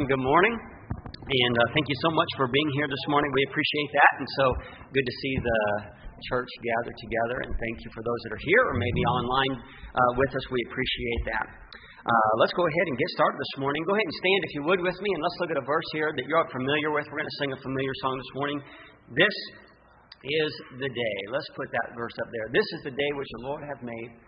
Good morning, and thank you so much for being here this morning. We appreciate that, and so good to see the church gathered together, and thank you for those that are here or maybe online with us. We appreciate that. Let's go ahead and get started this morning. Go ahead and stand if you would with me, and let's look at a verse here that you're familiar with. We're going to sing a familiar song this morning. This is the day. Let's put that verse up there. This is the day which the Lord hath made.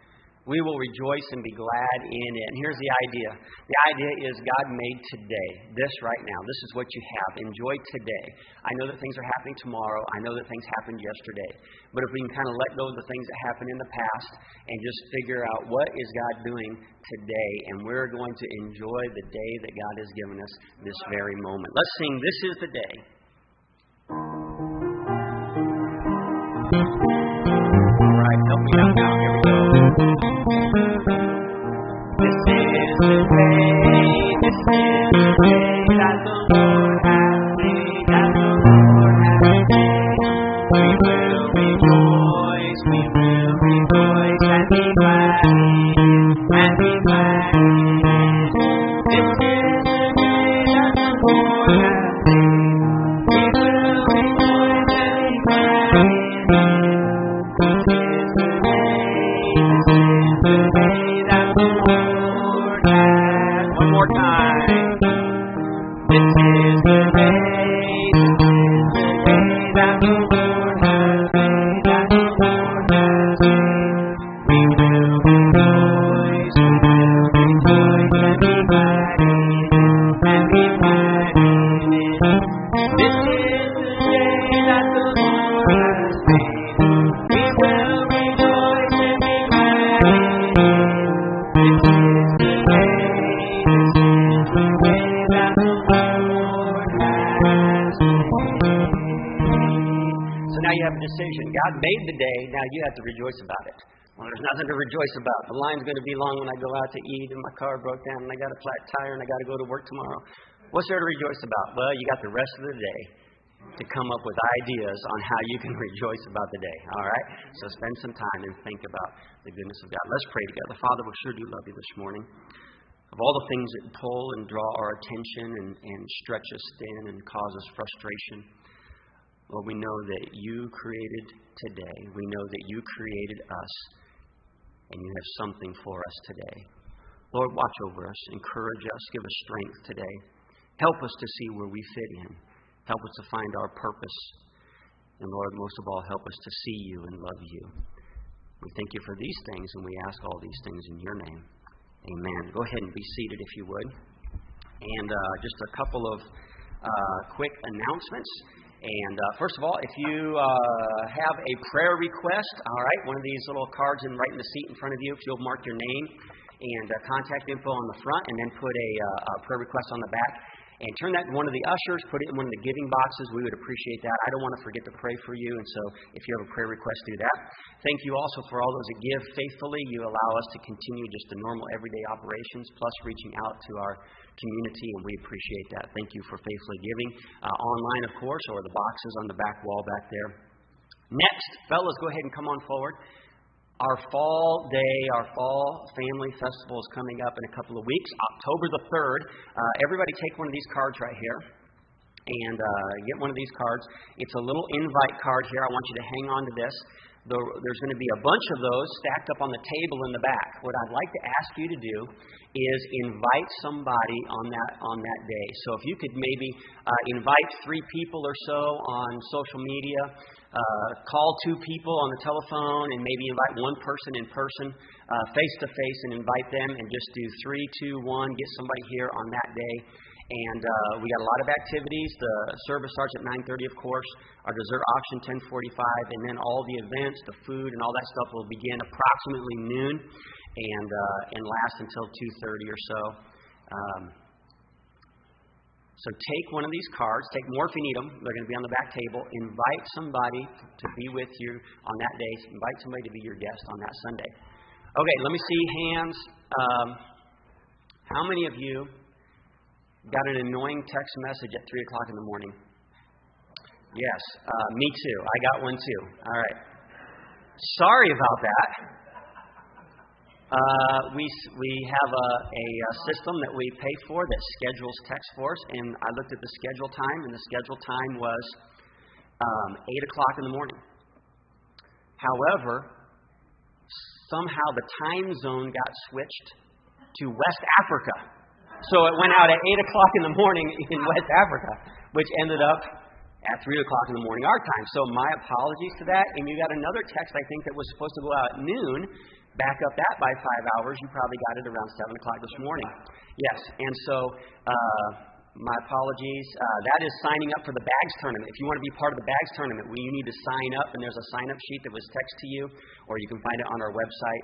We will rejoice and be glad in it. And here's the idea. The idea is God made today, this right now. This is what you have. Enjoy today. I know that things are happening tomorrow. I know that things happened yesterday. But if we can kind of let go of the things that happened in the past and just figure out what is God doing today, and we're going to enjoy the day that God has given us this very moment. Let's sing, This is the Day. All right, help me out now. Here we go. This is the day that the Lord has made, that the Lord has made. We will rejoice and be glad and be glad in it. This is the day that the Lord has made. We will rejoice and be glad in it. This is the day that the Lord has. One more time. This is the day that the Lord has made, that the Lord has made. We will rejoice and be glad in it, and be glad in it. This is the day that the Lord has made. We will rejoice and be glad in it. This is the day that the Lord has made. So now you have a decision. God made the day, now you have to rejoice about it. Well, there's nothing to rejoice about. The line's going to be long when I go out to eat, and my car broke down, and I got a flat tire, and I got to go to work tomorrow. What's there to rejoice about? Well, you got the rest of the day to come up with ideas on how you can rejoice about the day. All right? So spend some time and think about the goodness of God. Let's pray together. Father, we sure do love you this morning. Of all the things that pull and draw our attention and stretch us thin and cause us frustration, Lord, we know that you created today. We know that you created us, and you have something for us today. Lord, watch over us, encourage us, give us strength today. Help us to see where we fit in. Help us to find our purpose. And Lord, most of all, help us to see you and love you. We thank you for these things, and we ask all these things in your name. Amen. Go ahead and be seated if you would. And just a couple of quick announcements. And first of all, if you have a prayer request, all right, one of these little cards right in the seat in front of you, if you'll mark your name and contact info on the front, and then put a prayer request on the back. And turn that to one of the ushers, put it in one of the giving boxes. We would appreciate that. I don't want to forget to pray for you, and so if you have a prayer request, do that. Thank you also for all those that give faithfully. You allow us to continue just the normal everyday operations, plus reaching out to our community, and we appreciate that. Thank you for faithfully giving. Online, of course, or the boxes on the back wall back there. Next, fellas, go ahead and come on forward. Our fall day, our fall family festival is coming up in a couple of weeks, October the 3rd. Everybody take one of these cards right here and get one of these cards. It's a little invite card here. I want you to hang on to this. There's going to be a bunch of those stacked up on the table in the back. What I'd like to ask you to do is invite somebody on that day. So if you could maybe invite 3 people or so on social media, call 2 people on the telephone, and maybe invite 1 person in person, face to face, and invite them, and just do 3, 2, 1, get somebody here on that day. And we got a lot of activities. The service starts at 9:30, of course. Our dessert auction 10:45, and then all the events, the food, and all that stuff will begin approximately noon and last until 2:30 or so. So take one of these cards. Take more if you need them. They're going to be on the back table. Invite somebody to be with you on that day. Invite somebody to be your guest on that Sunday. Okay, let me see hands. How many of you got an annoying text message at 3 o'clock in the morning? Yes, me too. I got one too. All right. Sorry about that. We have a system that we pay for that schedules text for us, and I looked at the schedule time, and the schedule time was 8 o'clock in the morning. However, somehow the time zone got switched to West Africa. So it went out at 8 o'clock in the morning in West Africa, which ended up at 3 o'clock in the morning our time. So my apologies to that. And you got another text, I think, that was supposed to go out at noon. Back up that by 5 hours. You probably got it around 7 o'clock this morning. Yes. And so my apologies. That is signing up for the bags tournament. If you want to be part of the bags tournament, you need to sign up, and there's a sign-up sheet that was texted to you, or you can find it on our website.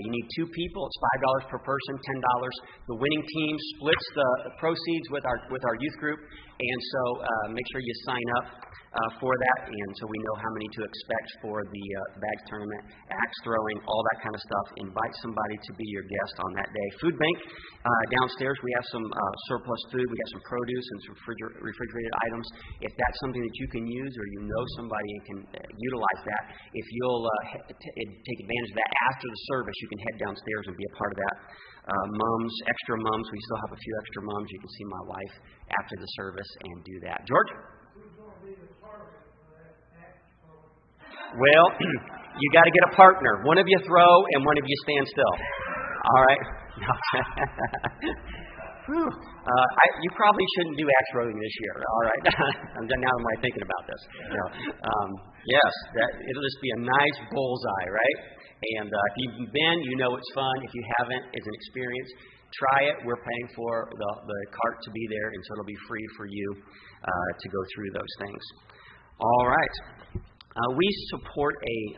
You need 2 people. It's $5 per person, $10. The winning team splits the proceeds with our youth group, and so make sure you sign up for that, and so we know how many to expect for the bags tournament, axe throwing, all that kind of stuff. Invite somebody to be your guest on that day. Food bank downstairs. We have some surplus food. We got some produce and some refrigerated items. If that's something that you can use, or you know somebody who can utilize that, if you'll take advantage of that after the service, you can head downstairs and be a part of that. Extra mums. We still have a few extra mums. You can see my wife after the service and do that. George? Well, you got to get a partner. One of you throw and one of you stand still. All right? You probably shouldn't do axe throwing this year. All right? Now am I thinking about this? No. Yes, it'll just be a nice bullseye, right? And if you've been, you know it's fun. If you haven't, it's an experience. Try it. We're paying for the cart to be there, and so it'll be free for you to go through those things. All right. We support a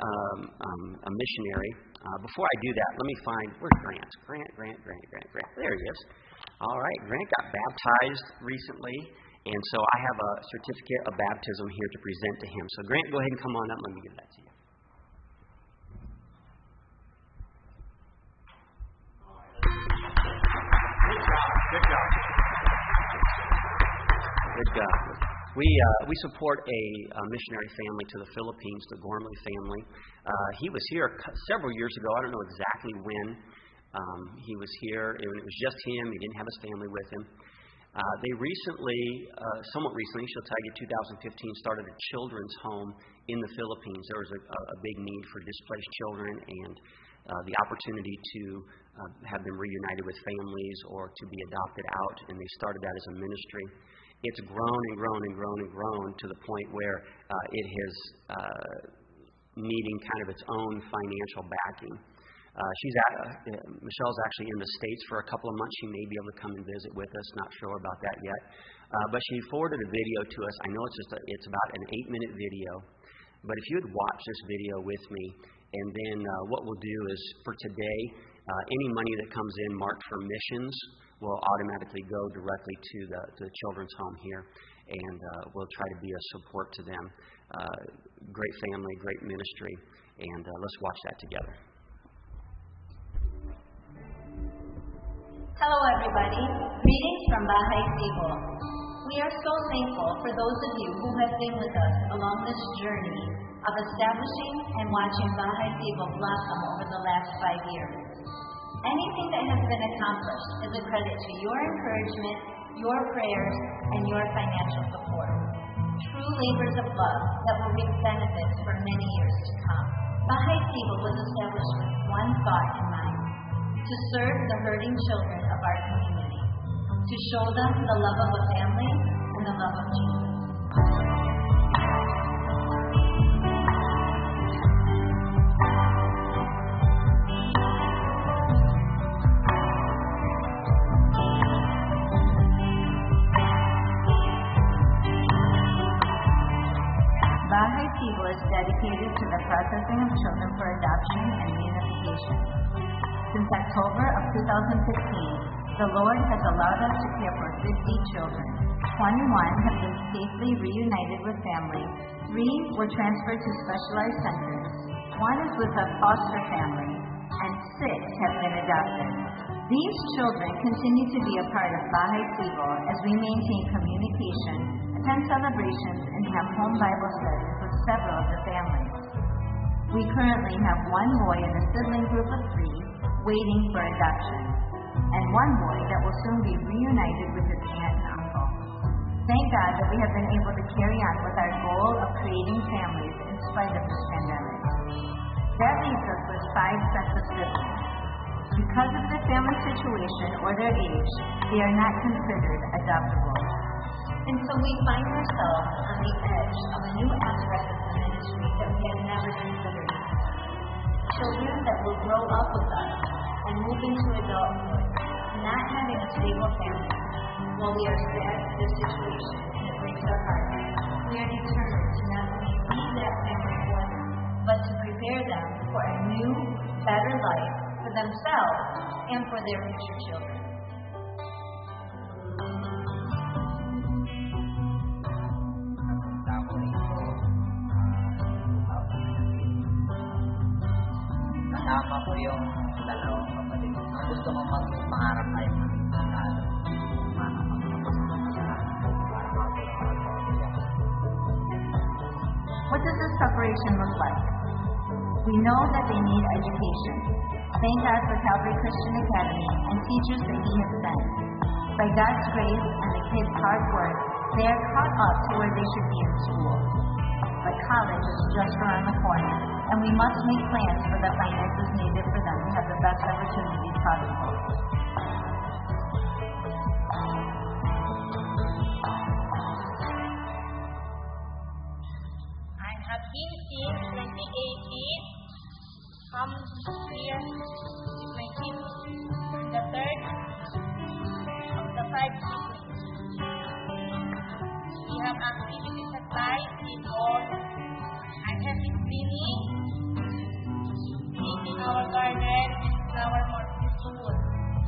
missionary. Before I do that, let me find, where's Grant? Grant. There he is. All right, Grant got baptized recently, and so I have a certificate of baptism here to present to him. So Grant, go ahead and come on up. Let me give that to you. Good job. We support a missionary family to the Philippines, the Gormley family. He was here several years ago. I don't know exactly when he was here. It was just him. He didn't have his family with him. They somewhat recently, she'll tell you, 2015, started a children's home in the Philippines. There was a big need for displaced children, and the opportunity to have them reunited with families or to be adopted out, and they started that as a ministry. It's grown and grown and grown and grown to the point where it is needing kind of its own financial backing. Michelle's actually in the States for a couple of months. She may be able to come and visit with us. Not sure about that yet. But she forwarded a video to us. I know it's about an 8-minute video. But if you would watch this video with me, and then what we'll do is for today, any money that comes in marked for missions will automatically go directly to the children's home here. And we'll try to be a support to them. Great family, great ministry. And let's watch that together. Hello everybody, greetings from Bahay Sibo. We are so thankful for those of you who have been with us along this journey of establishing and watching Bahay Sibo blossom over the last 5 years. Anything that has been accomplished is a credit to your encouragement, your prayers, and your financial support. True labors of love that will reap benefits for many years to come. Bahay Sibo was established with one thought in mind: to serve the hurting children of our community, to show them the love of a family and the love of Jesus. Bahay Sibo is dedicated to the processing of children for adoption and reunification. Since October of 2015, the Lord has allowed us to care for 50 children. 21 have been safely reunited with families, 3 were transferred to specialized centers, 1 is with a foster family, and 6 have been adopted. These children continue to be a part of Bahay Sibo as we maintain communication, attend celebrations, and have home Bible studies with several of the families. We currently have 1 boy in a sibling group of 3 waiting for adoption, and 1 boy that will soon be reunited with his aunt and uncle. Thank God that we have been able to carry on with our goal of creating families in spite of this pandemic. That leaves us with 5 sets of siblings. Because of their family situation or their age, they are not considered adoptable. And so we find ourselves on the edge of a new aspect of the ministry that we had never considered. Children that will grow up with us and move into adulthood, not having a stable family. While we are sad at this situation and it breaks our hearts, we are determined to not only be that family for them, but to prepare them for a new, better life for themselves and for their future children. Kasama ko yung dalawang kapatid. Gusto ko pangarap ay What does this separation look like? We know that they need education. Thank God for Calvary Christian Academy and teachers that He has sent. By God's grace and the kids' hard work, they are caught up to where they should be in school. But college is just around the corner, and we must make plans for the finances needed for them to have the best opportunities possible. I have been since 2018. Come here with my kids, the third of the 5 siblings. We have activities at night in all. I have been cleaning, painting our garden, flower more peaceful.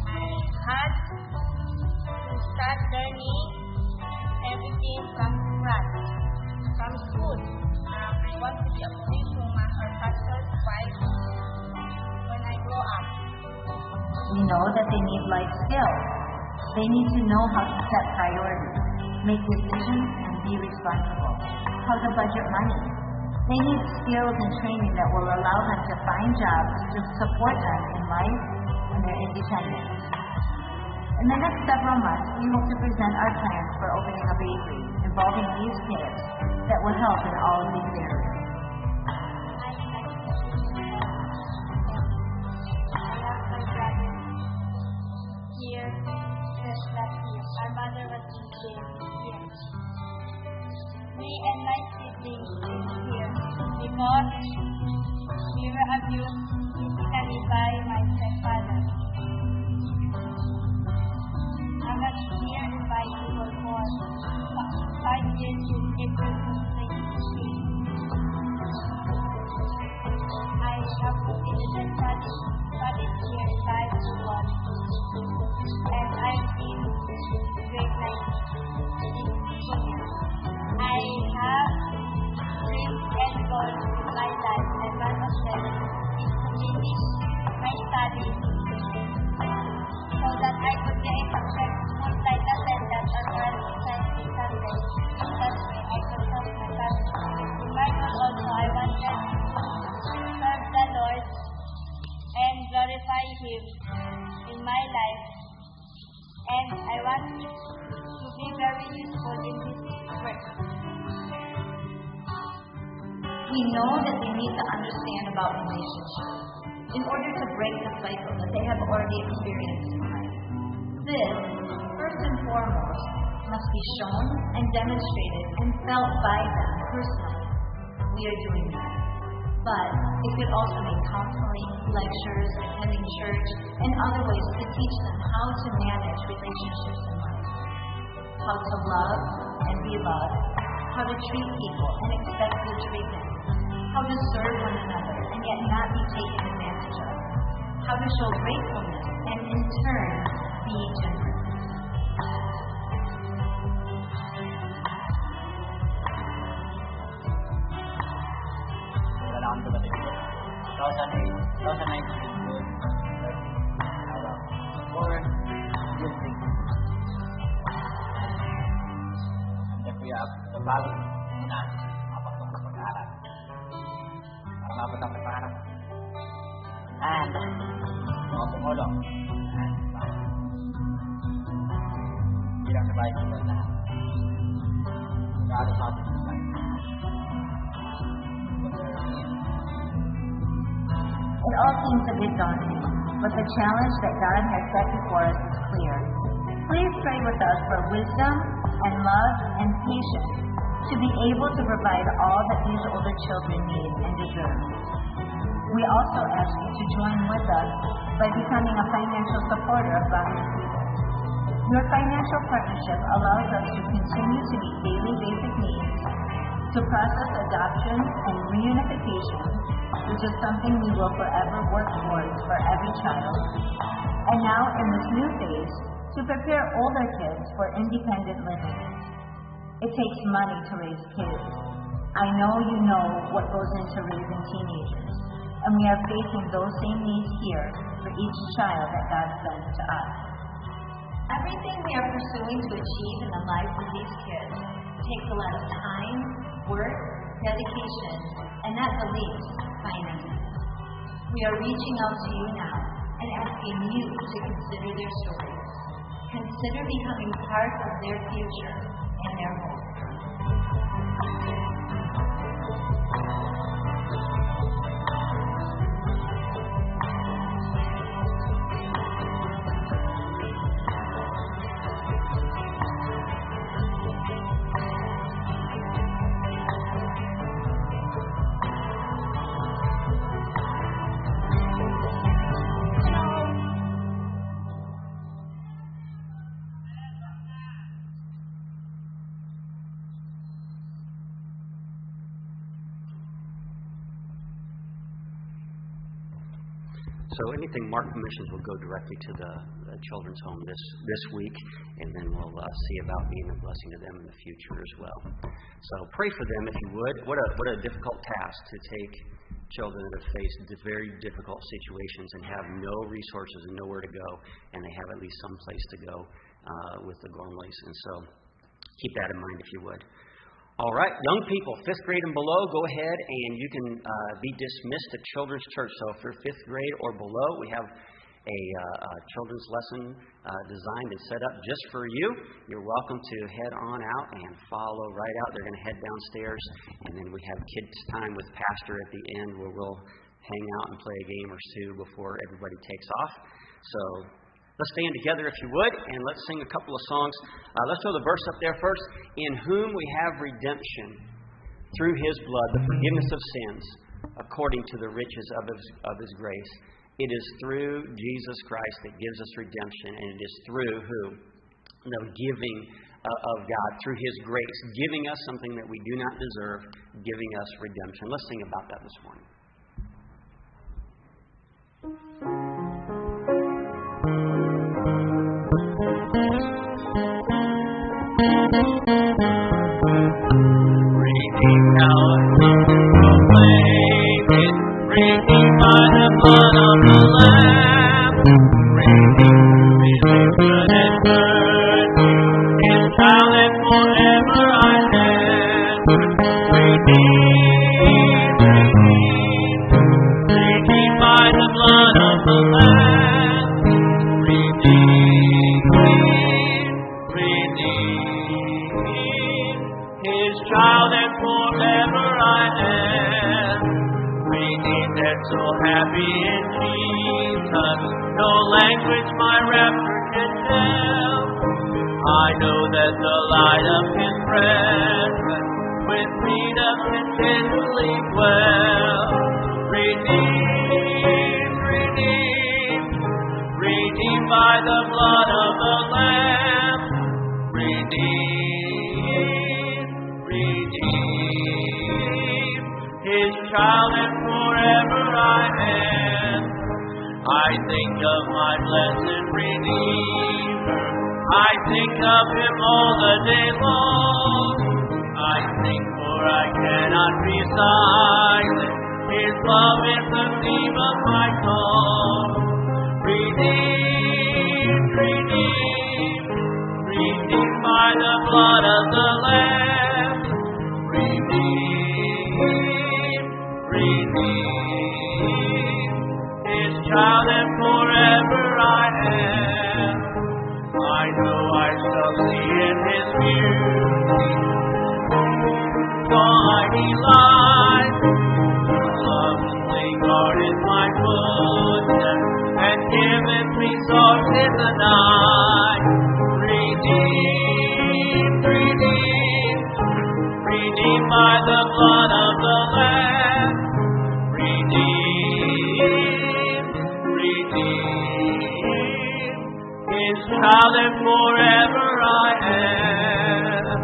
I had to start learning everything from scratch, from school. I want to be a policewoman or pastor's wife when I grow up. We know that they need life skills. They need to know how to set priorities, make decisions, and be responsible. How to budget money. They need skills and training that will allow them to find jobs to support them in life and their independence. In the next several months, we hope to present our plans for opening a bakery involving these kids that will help in all of these areas. want to be very useful in this work. We know that they need to understand about relationships in order to break the cycle that they have already experienced in life. This, first and foremost, must be shown and demonstrated and felt by them personally. We are doing that. But it could also mean counseling, lectures, attending church, and other ways to teach them how to manage relationships in life. How to love and be loved. How to treat people and expect good treatment. How to serve one another and yet not be taken advantage of. How to show gratefulness and in turn be generous. Kailangan ko ba dito? 2019 for using kaya sa bago na mapasok sa pag-aaral para mabot ang pangarap and mga tumulong bilang sa bahay kita na lalo sa ating bahay. It all seems a bit daunting, but the challenge that God has set before us is clear. Please pray with us for wisdom and love and patience to be able to provide all that these older children need and deserve. We also ask you to join with us by becoming a financial supporter of Godly People. Your financial partnership allows us to continue to meet daily basic needs, to process adoption and reunification, which is something we will forever work towards for every child, and now in this new phase, to prepare older kids for independent living. It takes money to raise kids. I know you know what goes into raising teenagers, and we are facing those same needs here for each child that God sends to us. Everything we are pursuing to achieve in the lives of these kids takes a lot of time, work, dedication, and not the least, finances. We are reaching out to you now and asking you to consider their stories. Consider becoming part of their future and their hope. So anything Mark commissions will go directly to the children's home this week, and then we'll see about being a blessing to them in the future as well. So pray for them if you would. What a difficult task to take children that have faced very difficult situations and have no resources and nowhere to go, and they have at least some place to go with the Gormleys. And so keep that in mind if you would. All right, young people, 5th grade and below, go ahead and you can be dismissed at Children's Church. So if you're 5th grade or below, we have a children's lesson designed and set up just for you. You're welcome to head on out and follow right out. They're going to head downstairs, and then we have kids' time with Pastor at the end where we'll hang out and play a game or two before everybody takes off. So let's stand together if you would, and let's sing a couple of songs. Let's throw the verse up there first. In whom we have redemption through His blood, the forgiveness of sins, according to the riches of His grace. It is through Jesus Christ that gives us redemption, and it is through who? The giving of God, through His grace, giving us something that we do not deserve, giving us redemption. Let's sing about that this morning. Redeemed now and proclaim it, redeemed by the blood of the Lamb, redeemed through His good and good, His child and forever I stand. Redeemed by the blood of the Lamb, redeemed. no language my rapture can tell. I know that the light of His presence with freedom continually dwell. Redeemed, redeemed, redeemed by the blood of the Lamb. Redeemed, redeemed, His child and forever I am. I think of my blessed Redeemer. I think of Him all the day long. I think, for I cannot be silent. His love is the theme of my song. Redeemed, redeemed, redeemed by the blood of the Lamb. Redeemed, redeemed, His child and forever I am. I know I shall see in His beauty mighty light, lovingly guarded my footsteps and given me songs in the night. Redeemed, redeemed, redeemed by the blood of the Lamb. Redeemed, redeemed, His child and forever I am.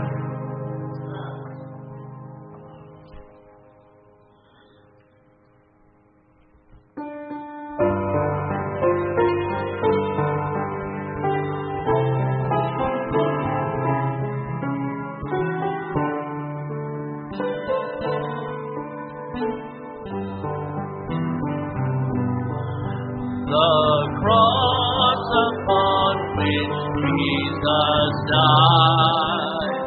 The cross upon which Jesus died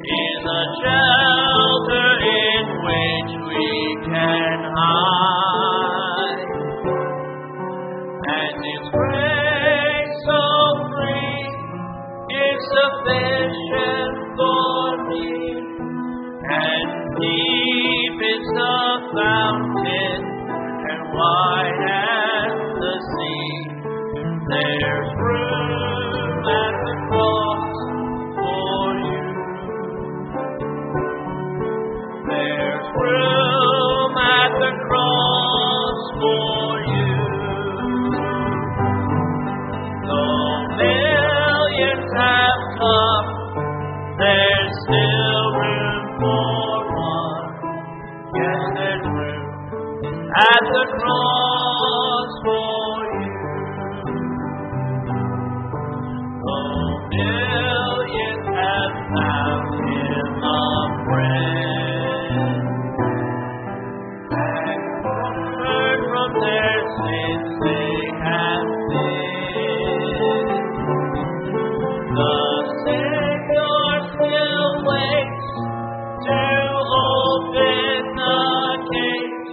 is a shelter in which we can hide, and His grace so free is sufficient for me, and deep is the fountain and wide as the sea. There's room at the cross for you. There's room at the cross for you. Though millions have come, there's still room for one. Yes, there's room at the cross for you. Though millions have found Him a friend and conquered from their sins they have sinned, the Savior still waits to open the gate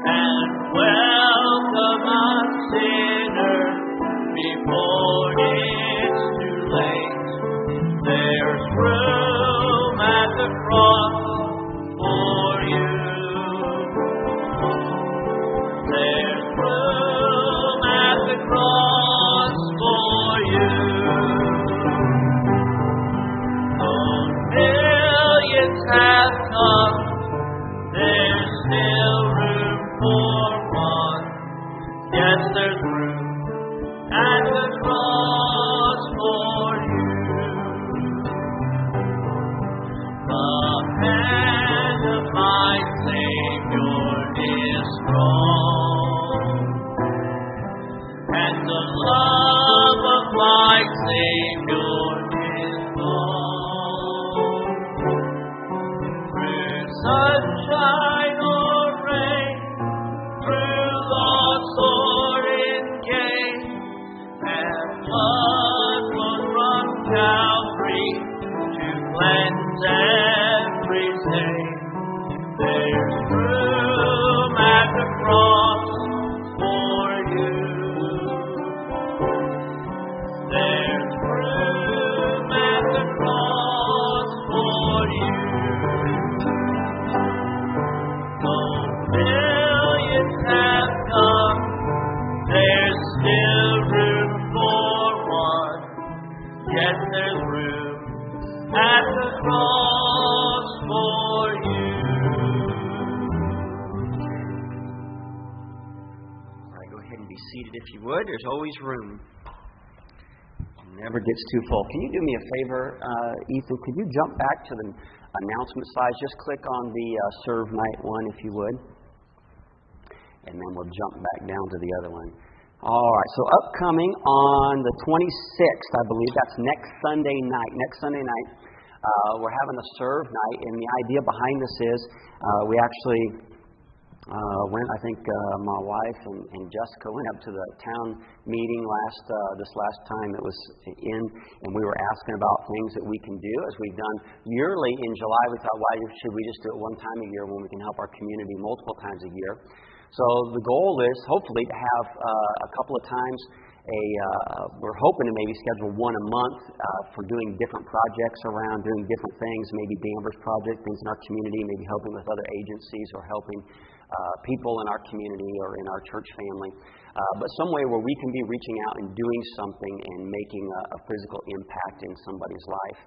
and welcome us sinners before it's too late. There's room at the cross for you. There's room at the cross for you. Though millions have come, there's still room for one. Yes, there's room at the cross for you. The hand of my Savior is strong, and the love of my Savior is long. Through sunshine or rain, through loss or in gain, and blood flows from Calvary to cleanse every stain. There's room at the cross for you. There's room Yes, there's room at the cross for you. All right, go ahead and be seated if you would. There's always room. It never gets too full. Can you do me a favor, Ethan? Could you jump back to the announcement slides? Just click on the Serve Night one if you would. And then we'll jump back down to the other one. All right, so upcoming on the 26th, I believe, that's next Sunday night. We're having a serve night, and the idea behind this is we actually went, I think my wife and Jessica went up to the town meeting this last time it was in, and we were asking about things that we can do, as we've done yearly in July. We thought, why should we just do it one time a year when we can help our community multiple times a year? So the goal is hopefully to have a couple of times we're hoping to maybe schedule one a month for doing different projects around, doing different things, maybe Danvers project, things in our community, maybe helping with other agencies or helping people in our community or in our church family. But some way where we can be reaching out and doing something and making a physical impact in somebody's life.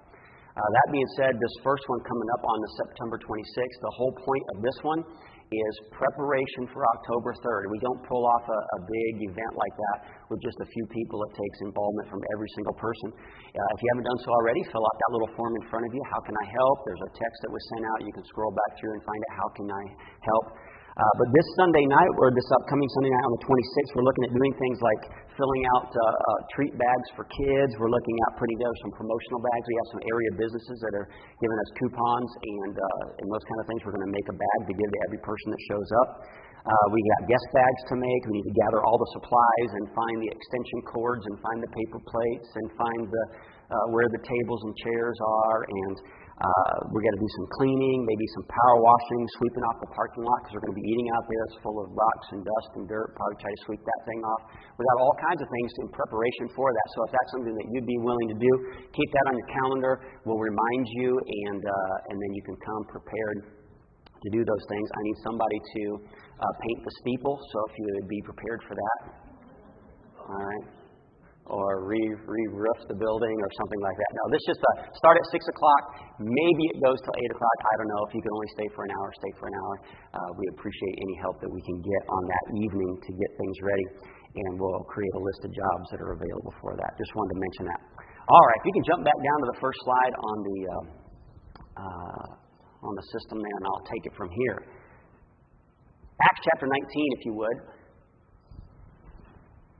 That being said, this first one coming up on the September 26th, the whole point of this one is preparation for October 3rd. We don't pull off a big event like that with just a few people. It takes involvement from every single person. If you haven't done so already, fill out that little form in front of you. How can I help? There's a text that was sent out. You can scroll back through and find out how can I help. But this Sunday night, or this upcoming Sunday night on the 26th, we're looking at doing things like filling out treat bags for kids. We're looking at putting together some promotional bags. We have some area businesses that are giving us coupons and those kind of things. We're going to make a bag to give to every person that shows up. We got guest bags to make. We need to gather all the supplies and find the extension cords and find the paper plates and find where the tables and chairs are, and we're going to do some cleaning, maybe some power washing, sweeping off the parking lot because we're going to be eating out there. It's full of rocks and dust and dirt. Probably try to sweep that thing off. We got all kinds of things in preparation for that. So if that's something that you'd be willing to do, keep that on your calendar. We'll remind you, and then you can come prepared to do those things. I need somebody to paint the steeple, so if you would be prepared for that. All right. Or re-roof the building or something like that. No, this just start at 6 o'clock. Maybe it goes till 8 o'clock. I don't know. If you can only stay for an hour, stay for an hour. We appreciate any help that we can get on that evening to get things ready. And we'll create a list of jobs that are available for that. Just wanted to mention that. All right. If you can jump back down to the first slide on the system there, and I'll take it from here. Acts chapter 19, if you would.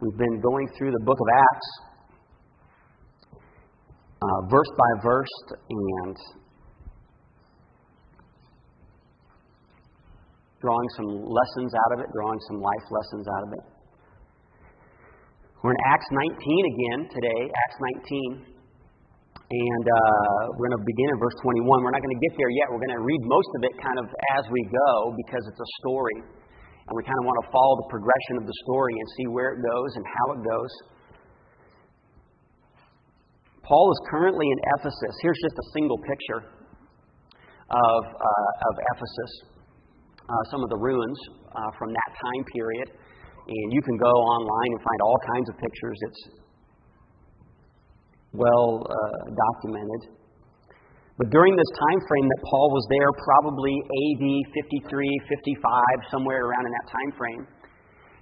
We've been going through the book of Acts, verse by verse, and drawing some lessons out of it, drawing some life lessons out of it. We're in Acts 19 again today, Acts 19, and we're going to begin in verse 21. We're not going to get there yet. We're going to read most of it kind of as we go because it's a story. And we kind of want to follow the progression of the story and see where it goes and how it goes. Paul is currently in Ephesus. Here's just a single picture of Ephesus. Some of the ruins from that time period. And you can go online and find all kinds of pictures. It's well documented. But during this time frame that Paul was there, probably AD 53, 55, somewhere around in that time frame,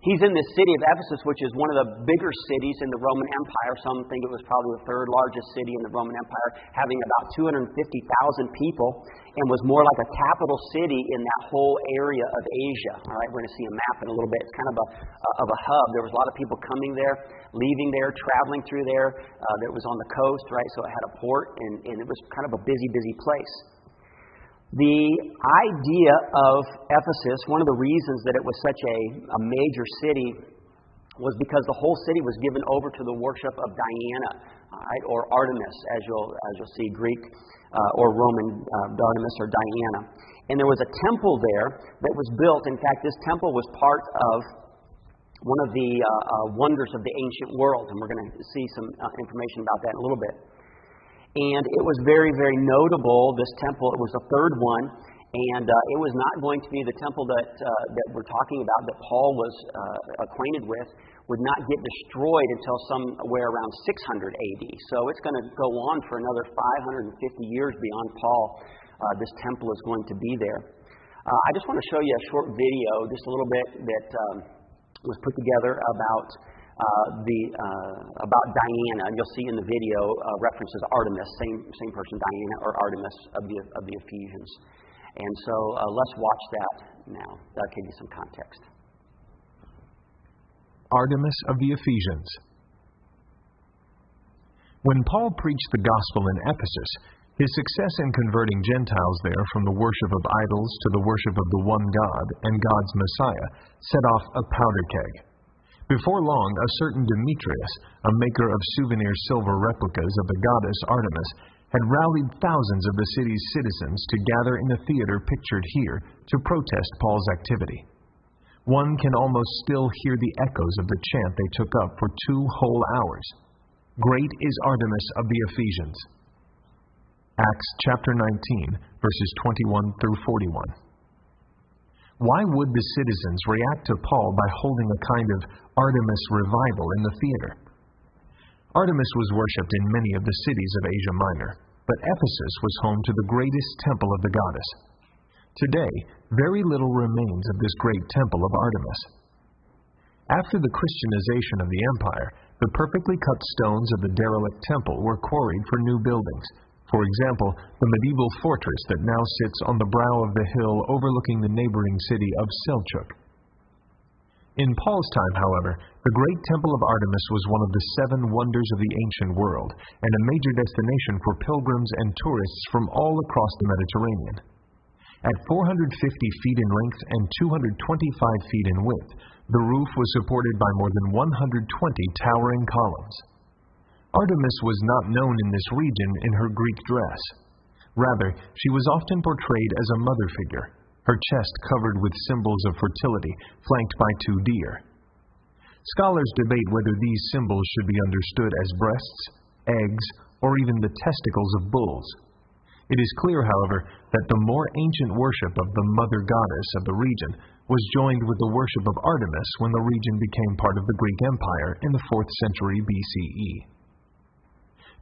he's in this city of Ephesus, which is one of the bigger cities in the Roman Empire. Some think it was probably the third largest city in the Roman Empire, having about 250,000 people, and was more like a capital city in that whole area of Asia. All right, we're going to see a map in a little bit. It's kind of a hub. There was a lot of people coming there, leaving there, traveling through there. That was on the coast, right? So it had a port, and it was kind of a busy place. The idea of Ephesus, one of the reasons that it was such a major city, was because the whole city was given over to the worship of Diana, right, or Artemis, as you'll see, Greek or Roman Artemis or Diana. And there was a temple there that was built. In fact, this temple was part of one of the wonders of the ancient world, and we're going to see some information about that in a little bit. And it was very, very notable, this temple. It was the third one, and it was not going to be the temple that we're talking about, that Paul was acquainted with would not get destroyed until somewhere around 600 AD. So it's going to go on for another 550 years beyond Paul. This temple is going to be there. I just want to show you a short video, just a little bit, that was put together about Diana. You'll see in the video references Artemis, same person, Diana or Artemis of the Ephesians. And so let's watch that now. That'll give you some context. Artemis of the Ephesians. When Paul preached the gospel in Ephesus, his success in converting Gentiles there from the worship of idols to the worship of the one God and God's Messiah set off a powder keg. Before long, a certain Demetrius, a maker of souvenir silver replicas of the goddess Artemis, had rallied thousands of the city's citizens to gather in the theater pictured here to protest Paul's activity. One can almost still hear the echoes of the chant they took up for 2 whole hours. Great is Artemis of the Ephesians. Acts chapter 19, verses 21 through 41. Why would the citizens react to Paul by holding a kind of Artemis revival in the theater? Artemis was worshipped in many of the cities of Asia Minor, but Ephesus was home to the greatest temple of the goddess. Today, very little remains of this great temple of Artemis. After the Christianization of the empire, the perfectly cut stones of the derelict temple were quarried for new buildings. For example, the medieval fortress that now sits on the brow of the hill overlooking the neighboring city of Seljuk. In Paul's time, however, the great temple of Artemis was one of the 7 wonders of the ancient world and a major destination for pilgrims and tourists from all across the Mediterranean. At 450 feet in length and 225 feet in width, the roof was supported by more than 120 towering columns. Artemis was not known in this region in her Greek dress. Rather, she was often portrayed as a mother figure, her chest covered with symbols of fertility, flanked by 2 deer. Scholars debate whether these symbols should be understood as breasts, eggs, or even the testicles of bulls. It is clear, however, that the more ancient worship of the mother goddess of the region was joined with the worship of Artemis when the region became part of the Greek Empire in the 4th century BCE.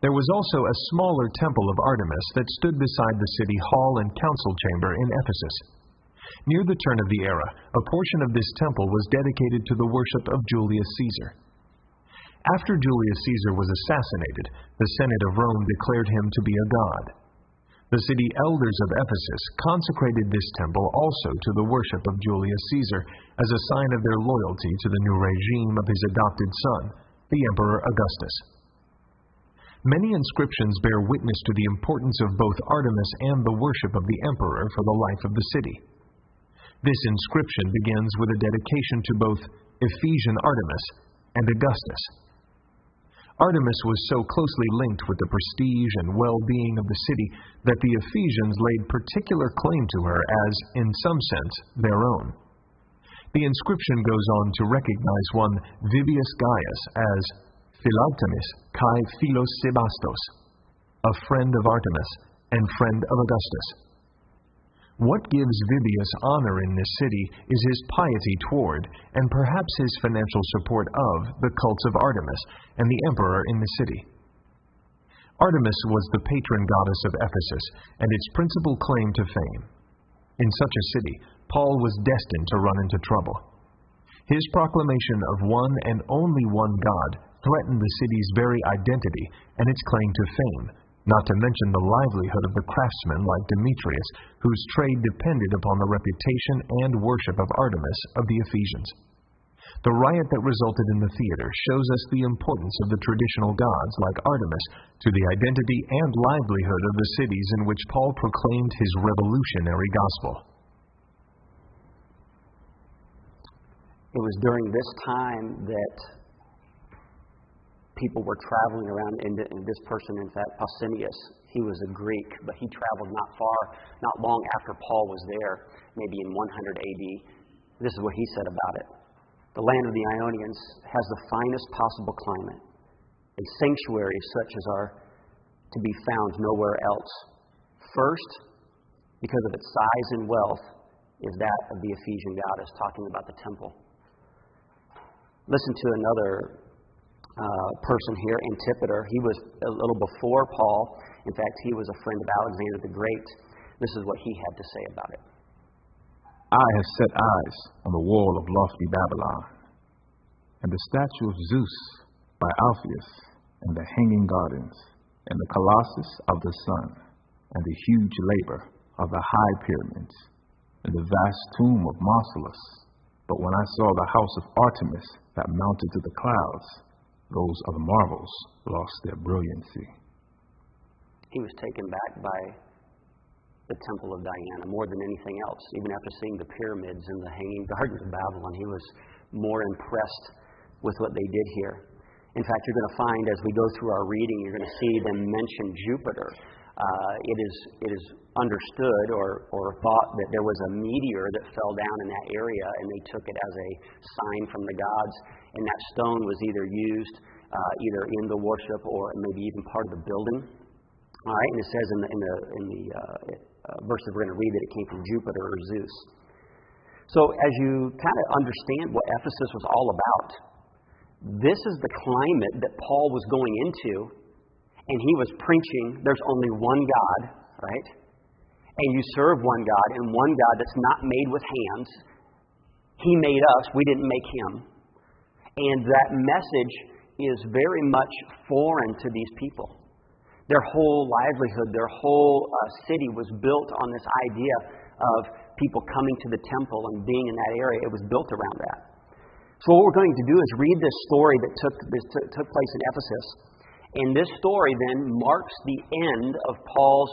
There was also a smaller temple of Artemis that stood beside the city hall and council chamber in Ephesus. Near the turn of the era, a portion of this temple was dedicated to the worship of Julius Caesar. After Julius Caesar was assassinated, the Senate of Rome declared him to be a god. The city elders of Ephesus consecrated this temple also to the worship of Julius Caesar as a sign of their loyalty to the new regime of his adopted son, the Emperor Augustus. Many inscriptions bear witness to the importance of both Artemis and the worship of the emperor for the life of the city. This inscription begins with a dedication to both Ephesian Artemis and Augustus. Artemis was so closely linked with the prestige and well-being of the city that the Ephesians laid particular claim to her as, in some sense, their own. The inscription goes on to recognize one Vibius Gaius as Philautemis kai philos Sebastos, a friend of Artemis and friend of Augustus. What gives Vibius honor in this city is his piety toward, and perhaps his financial support of, the cults of Artemis and the emperor in the city. Artemis was the patron goddess of Ephesus and its principal claim to fame. In such a city, Paul was destined to run into trouble. His proclamation of one and only one God threatened the city's very identity and its claim to fame, not to mention the livelihood of the craftsmen like Demetrius, whose trade depended upon the reputation and worship of Artemis of the Ephesians. The riot that resulted in the theater shows us the importance of the traditional gods like Artemis to the identity and livelihood of the cities in which Paul proclaimed his revolutionary gospel. It was during this time that people were traveling around, and this person, in fact, Pausanias, he was a Greek, but he traveled not long after Paul was there, maybe in 100 AD. This is what he said about it. The land of the Ionians has the finest possible climate, and sanctuaries such as are to be found nowhere else. First, because of its size and wealth, is that of the Ephesian goddess, talking about the temple. Listen to another person here, Antipater. He was a little before Paul. In fact, he was a friend of Alexander the Great. This is what he had to say about it. I have set eyes on the wall of lofty Babylon, and the statue of Zeus by Alpheus, and the hanging gardens, and the colossus of the sun, and the huge labor of the high pyramids, and the vast tomb of Mausolus. But when I saw the house of Artemis that mounted to the clouds, those other marvels lost their brilliancy. He was taken back by the temple of Diana more than anything else. Even after seeing the pyramids and the hanging gardens of Babylon, he was more impressed with what they did here. In fact, you're going to find as we go through our reading, you're going to see them mention Jupiter. It is understood or thought that there was a meteor that fell down in that area, and they took it as a sign from the gods, and that stone was either used either in the worship or maybe even part of the building. All right, and it says in the verses we're going to read that it came from Jupiter or Zeus. So as you kind of understand what Ephesus was all about, this is the climate that Paul was going into, and he was preaching there's only one God, right? And you serve one God, and one God that's not made with hands. He made us, we didn't make him. And that message is very much foreign to these people. Their whole livelihood, their whole city was built on this idea of people coming to the temple and being in that area. It was built around that. So what we're going to do is read this story that took place in Ephesus. And this story then marks the end of Paul's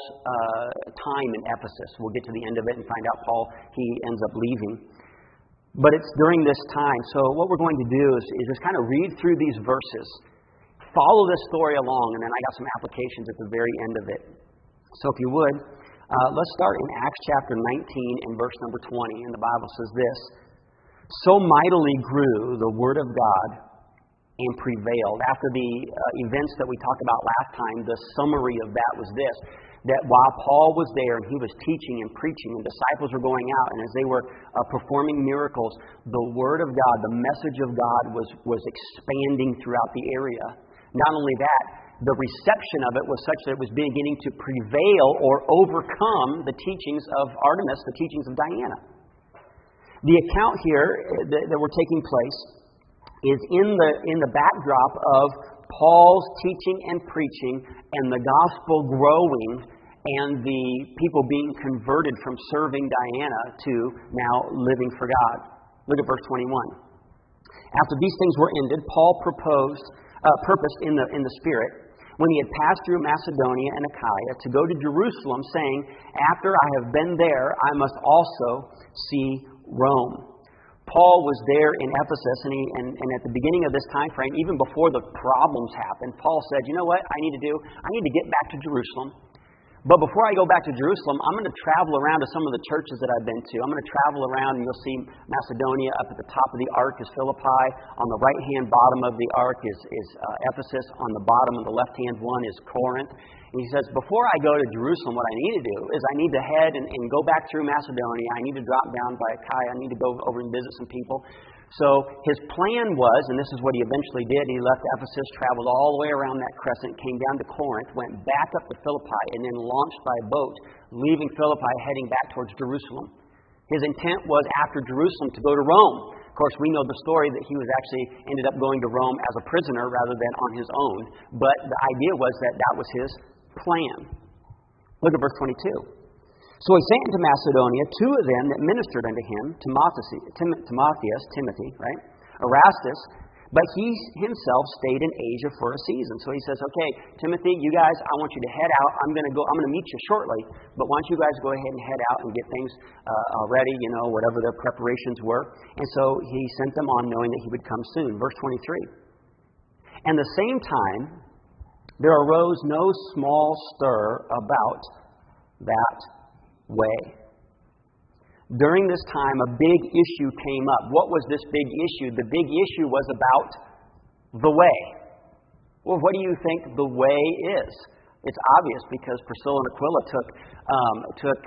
time in Ephesus. We'll get to the end of it and find out Paul, he ends up leaving. But it's during this time. So what we're going to do is just kind of read through these verses. Follow this story along, and then I got some applications at the very end of it. So if you would, let's start in Acts chapter 19 and verse number 20. And the Bible says this: So mightily grew the word of God and prevailed. After the events that we talked about last time, the summary of that was this: that while Paul was there and he was teaching and preaching, and disciples were going out, and as they were performing miracles, the word of God, the message of God was expanding throughout the area. Not only that, the reception of it was such that it was beginning to prevail or overcome the teachings of Artemis, the teachings of Diana. The account here that we're taking place is in the backdrop of Paul's teaching and preaching and the gospel growing and the people being converted from serving Diana to now living for God. Look at verse 21. After these things were ended, Paul purposed in the Spirit, when he had passed through Macedonia and Achaia, to go to Jerusalem, saying, After I have been there, I must also see Rome. Paul was there in Ephesus, and at the beginning of this time frame, even before the problems happened, Paul said, you know what I need to do? I need to get back to Jerusalem. But before I go back to Jerusalem, I'm going to travel around to some of the churches that I've been to. I'm going to travel around, and you'll see Macedonia. Up at the top of the ark is Philippi. On the right-hand bottom of the ark is Ephesus. On the bottom of the left-hand one is Corinth. And he says, before I go to Jerusalem, what I need to do is I need to head and go back through Macedonia. I need to drop down by Achaia. I need to go over and visit some people. So his plan was, and this is what he eventually did, he left Ephesus, traveled all the way around that crescent, came down to Corinth, went back up to Philippi, and then launched by boat, leaving Philippi, heading back towards Jerusalem. His intent was after Jerusalem to go to Rome. Of course, we know the story that he was actually ended up going to Rome as a prisoner rather than on his own. But the idea was that was his plan. Look at verse 22. So he sent into Macedonia two of them that ministered unto him, Timothy, right? Erastus, but he himself stayed in Asia for a season. So he says, okay, Timothy, you guys, I want you to head out. I'm going to meet you shortly, but why don't you guys go ahead and head out and get things ready, whatever their preparations were. And so he sent them on knowing that he would come soon. Verse 23. And the same time, there arose no small stir about that way. During this time, a big issue came up. What was this big issue? The big issue was about the way. Well, what do you think the way is? It's obvious because Priscilla and Aquila took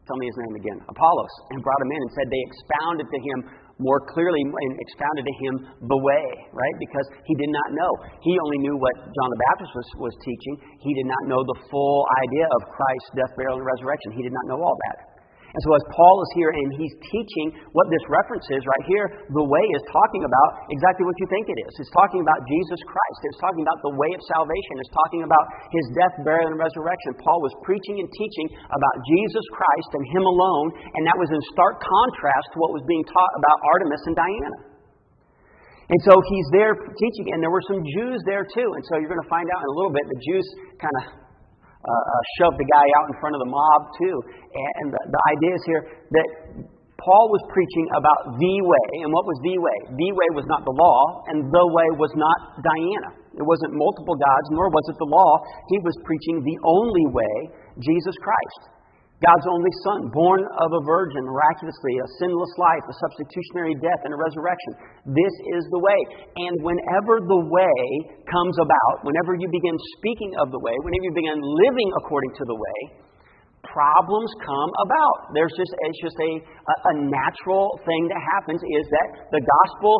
tell me his name again, Apollos, and brought him in and said they expounded to him more clearly and expounded to him the way, right? Because he did not know. He only knew what John the Baptist was teaching. He did not know the full idea of Christ's death, burial, and resurrection. He did not know all that. And so as Paul is here and he's teaching what this reference is right here, the way is talking about exactly what you think it is. It's talking about Jesus Christ. It's talking about the way of salvation. It's talking about his death, burial, and resurrection. Paul was preaching and teaching about Jesus Christ and him alone, and that was in stark contrast to what was being taught about Artemis and Diana. And so he's there teaching, and there were some Jews there too. And so you're going to find out in a little bit, the Jews kind of shoved the guy out in front of the mob too. And the idea is here that Paul was preaching about the way. And what was the way? The way was not the law, and the way was not Diana. It wasn't multiple gods, nor was it the law. He was preaching the only way, Jesus Christ. God's only Son, born of a virgin, miraculously, a sinless life, a substitutionary death, and a resurrection. This is the way. And whenever the way comes about, whenever you begin speaking of the way, whenever you begin living according to the way, problems come about. It's just a natural thing that happens, is that the gospel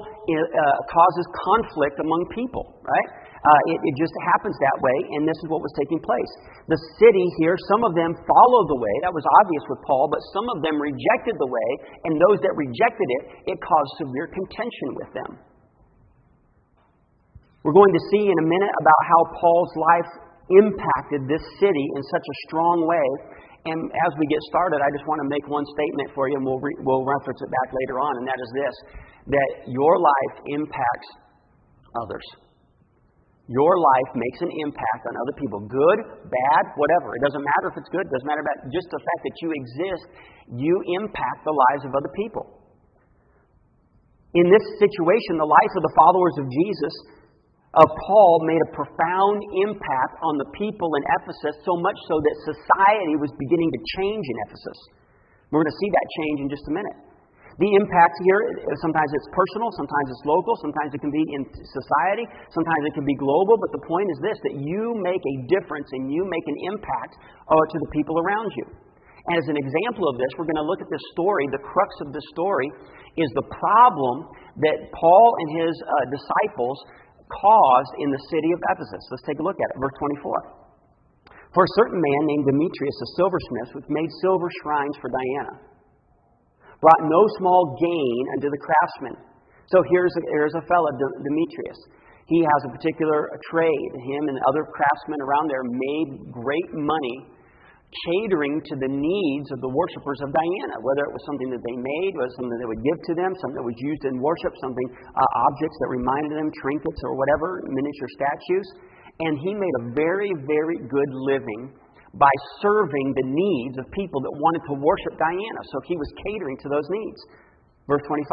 causes conflict among people, right? It just happens that way, and this is what was taking place. The city here, some of them followed the way. That was obvious with Paul, but some of them rejected the way, and those that rejected it caused severe contention with them. We're going to see in a minute about how Paul's life impacted this city in such a strong way. And as we get started, I just want to make one statement for you, and we'll reference it back later on, and that is this: that your life impacts others. Your life makes an impact on other people. Good, bad, whatever. It doesn't matter if it's good. It doesn't matter about just the fact that you exist. You impact the lives of other people. In this situation, the lives of the followers of Jesus, of Paul, made a profound impact on the people in Ephesus, so much so that society was beginning to change in Ephesus. We're going to see that change in just a minute. The impact here, sometimes it's personal, sometimes it's local, sometimes it can be in society, sometimes it can be global, but the point is this, that you make a difference and you make an impact to the people around you. And as an example of this, we're going to look at this story. The crux of this story is the problem that Paul and his disciples caused in the city of Ephesus. Let's take a look at it. Verse 24. For a certain man named Demetrius, a silversmith, which made silver shrines for Diana, brought no small gain unto the craftsmen. So here's a fellow, Demetrius. He has a particular trade. Him and other craftsmen around there made great money catering to the needs of the worshipers of Diana, whether it was something that they made, whether it was something they would give to them, something that was used in worship, objects that reminded them, trinkets or whatever, miniature statues. And he made a very, very good living by serving the needs of people that wanted to worship Diana. So he was catering to those needs. Verse 25.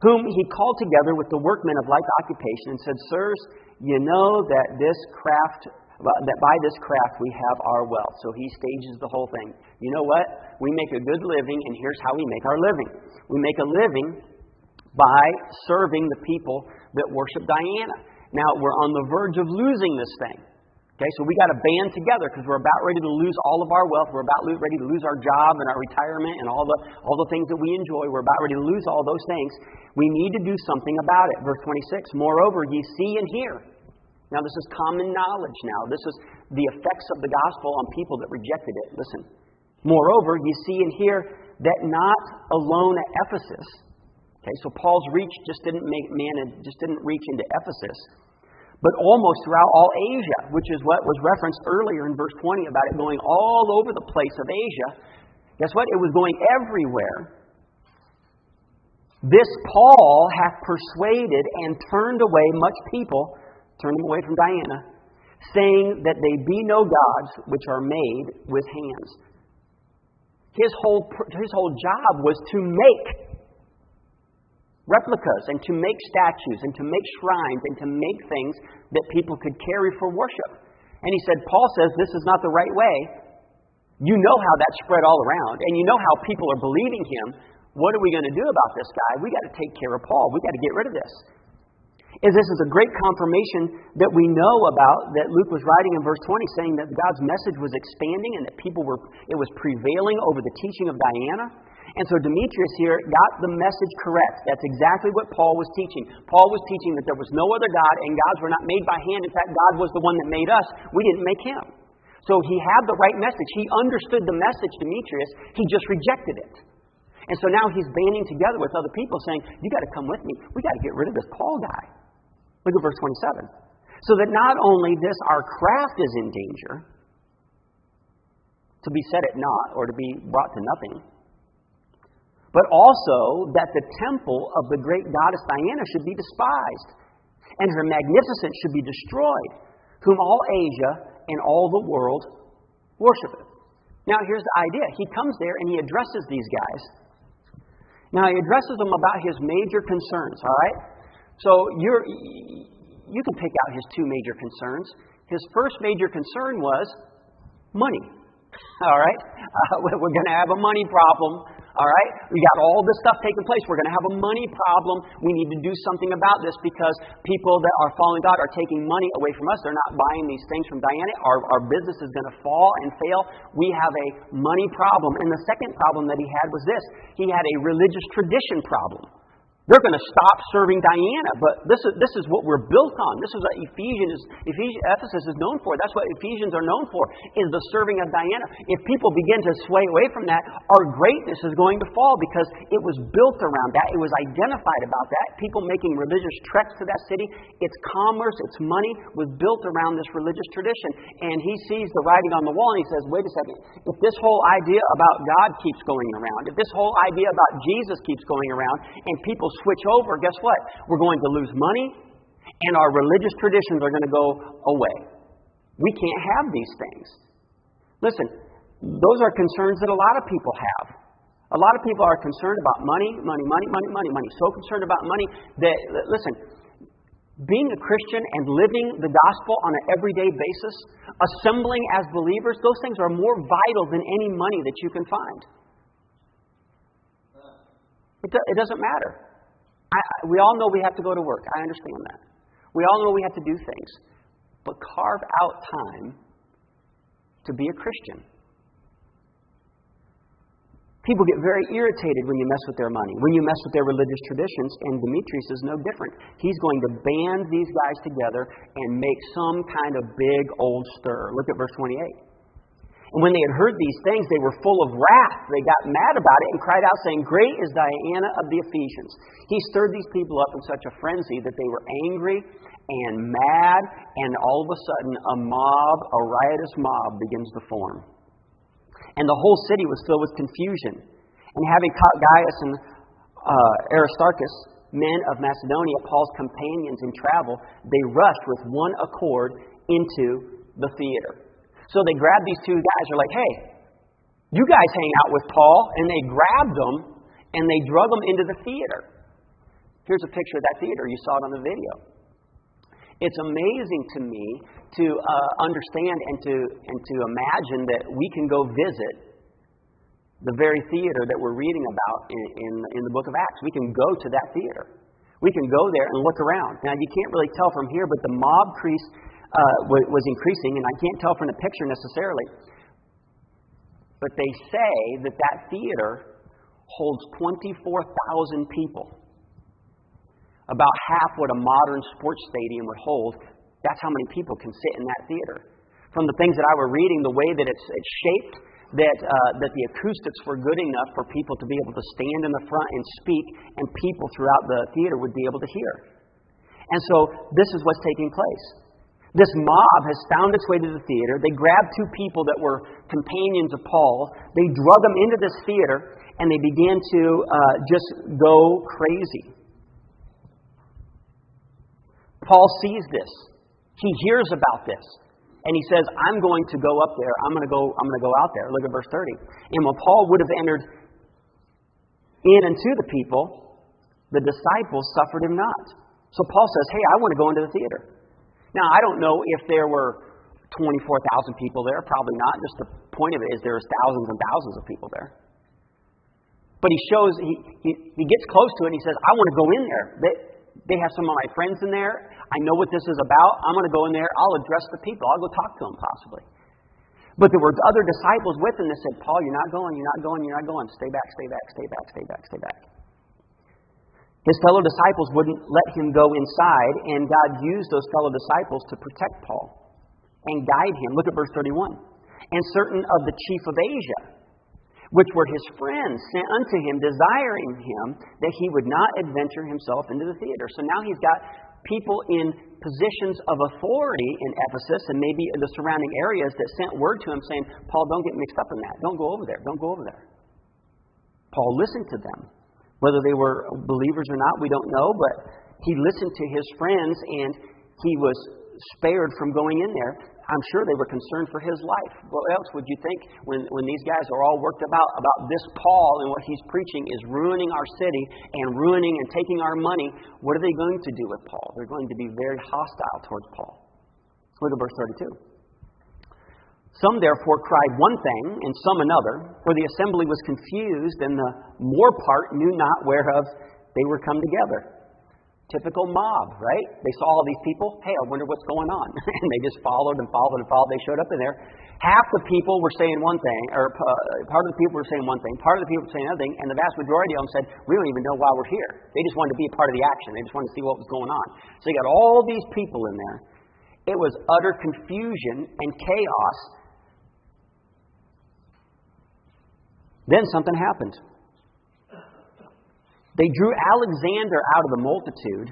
Whom he called together with the workmen of like occupation and said, Sirs, you know that by this craft we have our wealth. So he stages the whole thing. You know what? We make a good living, and here's how we make our living. We make a living by serving the people that worship Diana. Now, we're on the verge of losing this thing. Okay, so we got to band together because we're about ready to lose all of our wealth. We're about ready to lose our job and our retirement and all the things that we enjoy. We're about ready to lose all those things. We need to do something about it. Verse 26, moreover, ye see and hear. Now, this is common knowledge now. This is the effects of the gospel on people that rejected it. Listen. Moreover, ye see and hear that not alone at Ephesus. Okay, so Paul's reach just didn't reach into Ephesus, but almost throughout all Asia, which is what was referenced earlier in verse 20 about it going all over the place of Asia. Guess what? It was going everywhere. This Paul hath persuaded and turned away much people, turned them away from Diana, saying that they be no gods which are made with hands. His whole job was to make replicas and to make statues and to make shrines and to make things that people could carry for worship. And he said, Paul says this is not the right way. You know how that spread all around, and you know how people are believing him. What are we going to do about this guy? We got to take care of Paul. We got to get rid of this. This is a great confirmation that we know about, that Luke was writing in verse 20, saying that God's message was expanding and that it was prevailing over the teaching of Diana. And so Demetrius here got the message correct. That's exactly what Paul was teaching. Paul was teaching that there was no other God, and gods were not made by hand. In fact, God was the one that made us. We didn't make him. So he had the right message. He understood the message, Demetrius. He just rejected it. And so now he's banding together with other people saying, you got to come with me. We got to get rid of this Paul guy. Look at verse 27. So that not only this, our craft is in danger, to be set at naught or to be brought to nothing, but also that the temple of the great goddess Diana should be despised, and her magnificence should be destroyed, whom all Asia and all the world worshipeth. Now here's the idea. He comes there and he addresses these guys. Now he addresses them about his major concerns, all right? So you can pick out his two major concerns. His first major concern was money. All right? We're going to have a money problem. All right? We got all this stuff taking place. We're going to have a money problem. We need to do something about this because people that are following God are taking money away from us. They're not buying these things from Diana. Our business is going to fall and fail. We have a money problem. And the second problem that he had was this. He had a religious tradition problem. They're going to stop serving Diana, but this is what we're built on. This is what Ephesus is known for. That's what Ephesians are known for, is the serving of Diana. If people begin to sway away from that, our greatness is going to fall because it was built around that. It was identified about that. People making religious treks to that city, its commerce, its money was built around this religious tradition. And he sees the writing on the wall and he says, wait a second, if this whole idea about God keeps going around, if this whole idea about Jesus keeps going around, and people switch over, guess what? We're going to lose money, and our religious traditions are going to go away. We can't have these things. Listen, those are concerns that a lot of people have. A lot of people are concerned about money. So concerned about money that, listen, being a Christian and living the gospel on an everyday basis, assembling as believers, those things are more vital than any money that you can find. It doesn't matter. We all know we have to go to work. I understand that. We all know we have to do things. But carve out time to be a Christian. People get very irritated when you mess with their money, when you mess with their religious traditions, and Demetrius is no different. He's going to band these guys together and make some kind of big old stir. Look at verse 28. And when they had heard these things, they were full of wrath. They got mad about it and cried out, saying, Great is Diana of the Ephesians. He stirred these people up in such a frenzy that they were angry and mad, and all of a sudden a riotous mob begins to form. And the whole city was filled with confusion. And having caught Gaius and Aristarchus, men of Macedonia, Paul's companions in travel, they rushed with one accord into the theater. So they grabbed these two guys. They're like, hey, you guys hang out with Paul. And they grabbed them and they drug them into the theater. Here's a picture of that theater. You saw it on the video. It's amazing to me to understand and to imagine that we can go visit the very theater that we're reading about in the book of Acts. We can go to that theater. We can go there and look around. Now, you can't really tell from here, but the mob was increasing, and I can't tell from the picture necessarily. But they say that theater holds 24,000 people. About half what a modern sports stadium would hold. That's how many people can sit in that theater. From the things that I were reading, the way that it's shaped, that the acoustics were good enough for people to be able to stand in the front and speak, and people throughout the theater would be able to hear. And so this is what's taking place. This mob has found its way to the theater. They grabbed two people that were companions of Paul. They drug them into this theater, and they began to just go crazy. Paul sees this. He hears about this. And he says, I'm going to go up there. I'm going to go out there. Look at verse 30. And when Paul would have entered in unto the people, the disciples suffered him not. So Paul says, hey, I want to go into the theater. Now, I don't know if there were 24,000 people there. Probably not. Just the point of it is there was thousands and thousands of people there. But he gets close to it and he says, I want to go in there. They have some of my friends in there. I know what this is about. I'm going to go in there. I'll address the people. I'll go talk to them possibly. But there were other disciples with him that said, Paul, you're not going, you're not going, you're not going. Stay back, stay back, stay back, stay back, stay back. His fellow disciples wouldn't let him go inside, and God used those fellow disciples to protect Paul and guide him. Look at verse 31. And certain of the chief of Asia, which were his friends, sent unto him, desiring him that he would not adventure himself into the theater. So now he's got people in positions of authority in Ephesus and maybe in the surrounding areas that sent word to him saying, Paul, don't get mixed up in that. Don't go over there. Don't go over there. Paul listened to them. Whether they were believers or not, we don't know, but he listened to his friends and he was spared from going in there. I'm sure they were concerned for his life. What else would you think when these guys are all worked about this Paul and what he's preaching is ruining our city and ruining and taking our money? What are they going to do with Paul? They're going to be very hostile towards Paul. Look at verse 32. Some therefore cried one thing and some another, for the assembly was confused and the more part knew not whereof they were come together. Typical mob, right? They saw all these people. Hey, I wonder what's going on. And they just followed and followed and followed. They showed up in there. Half the people were saying one thing, or part of the people were saying one thing, part of the people were saying another thing, and the vast majority of them said, we don't even know why we're here. They just wanted to be a part of the action. They just wanted to see what was going on. So you got all these people in there. It was utter confusion and chaos. Then something happened. They drew Alexander out of the multitude.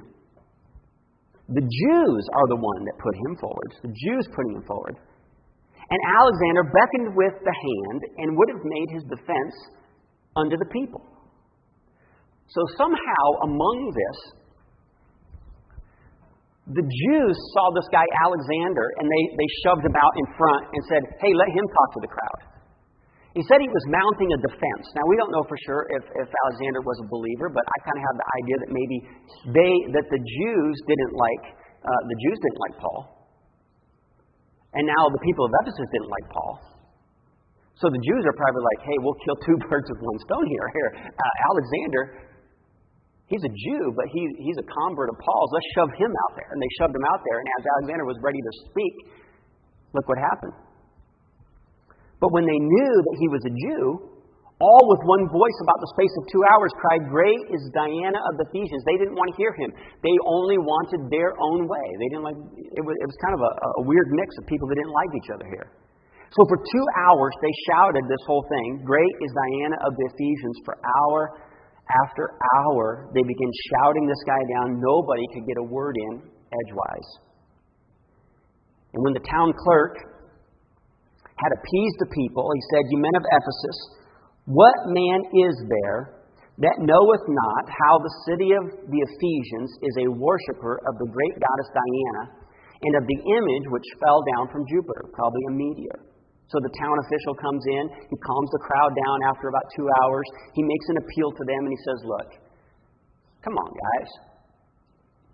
The Jews are the one that put him forward. The Jews putting him forward. And Alexander beckoned with the hand and would have made his defense unto the people. So somehow among this, the Jews saw this guy Alexander and they shoved him out in front and said, hey, let him talk to the crowd. He said he was mounting a defense. Now, we don't know for sure if Alexander was a believer, but I kind of have the idea that maybe the Jews didn't like Paul. And now the people of Ephesus didn't like Paul. So the Jews are probably like, hey, we'll kill two birds with one stone here. Alexander, he's a Jew, but he's a convert of Paul's. Let's shove him out there. And they shoved him out there, and as Alexander was ready to speak, look what happened. But when they knew that he was a Jew, all with one voice about the space of 2 hours cried, great is Diana of the Ephesians. They didn't want to hear him. They only wanted their own way. They didn't like. It was kind of a weird mix of people that didn't like each other here. So for 2 hours they shouted this whole thing, great is Diana of the Ephesians. For hour after hour they began shouting this guy down. Nobody could get a word in edgewise. And when the town clerk had appeased the people, he said, ye men of Ephesus, what man is there that knoweth not how the city of the Ephesians is a worshipper of the great goddess Diana, and of the image which fell down from Jupiter, probably a meteor? So the town official comes in, he calms the crowd down after about 2 hours, he makes an appeal to them, and he says, look, come on guys,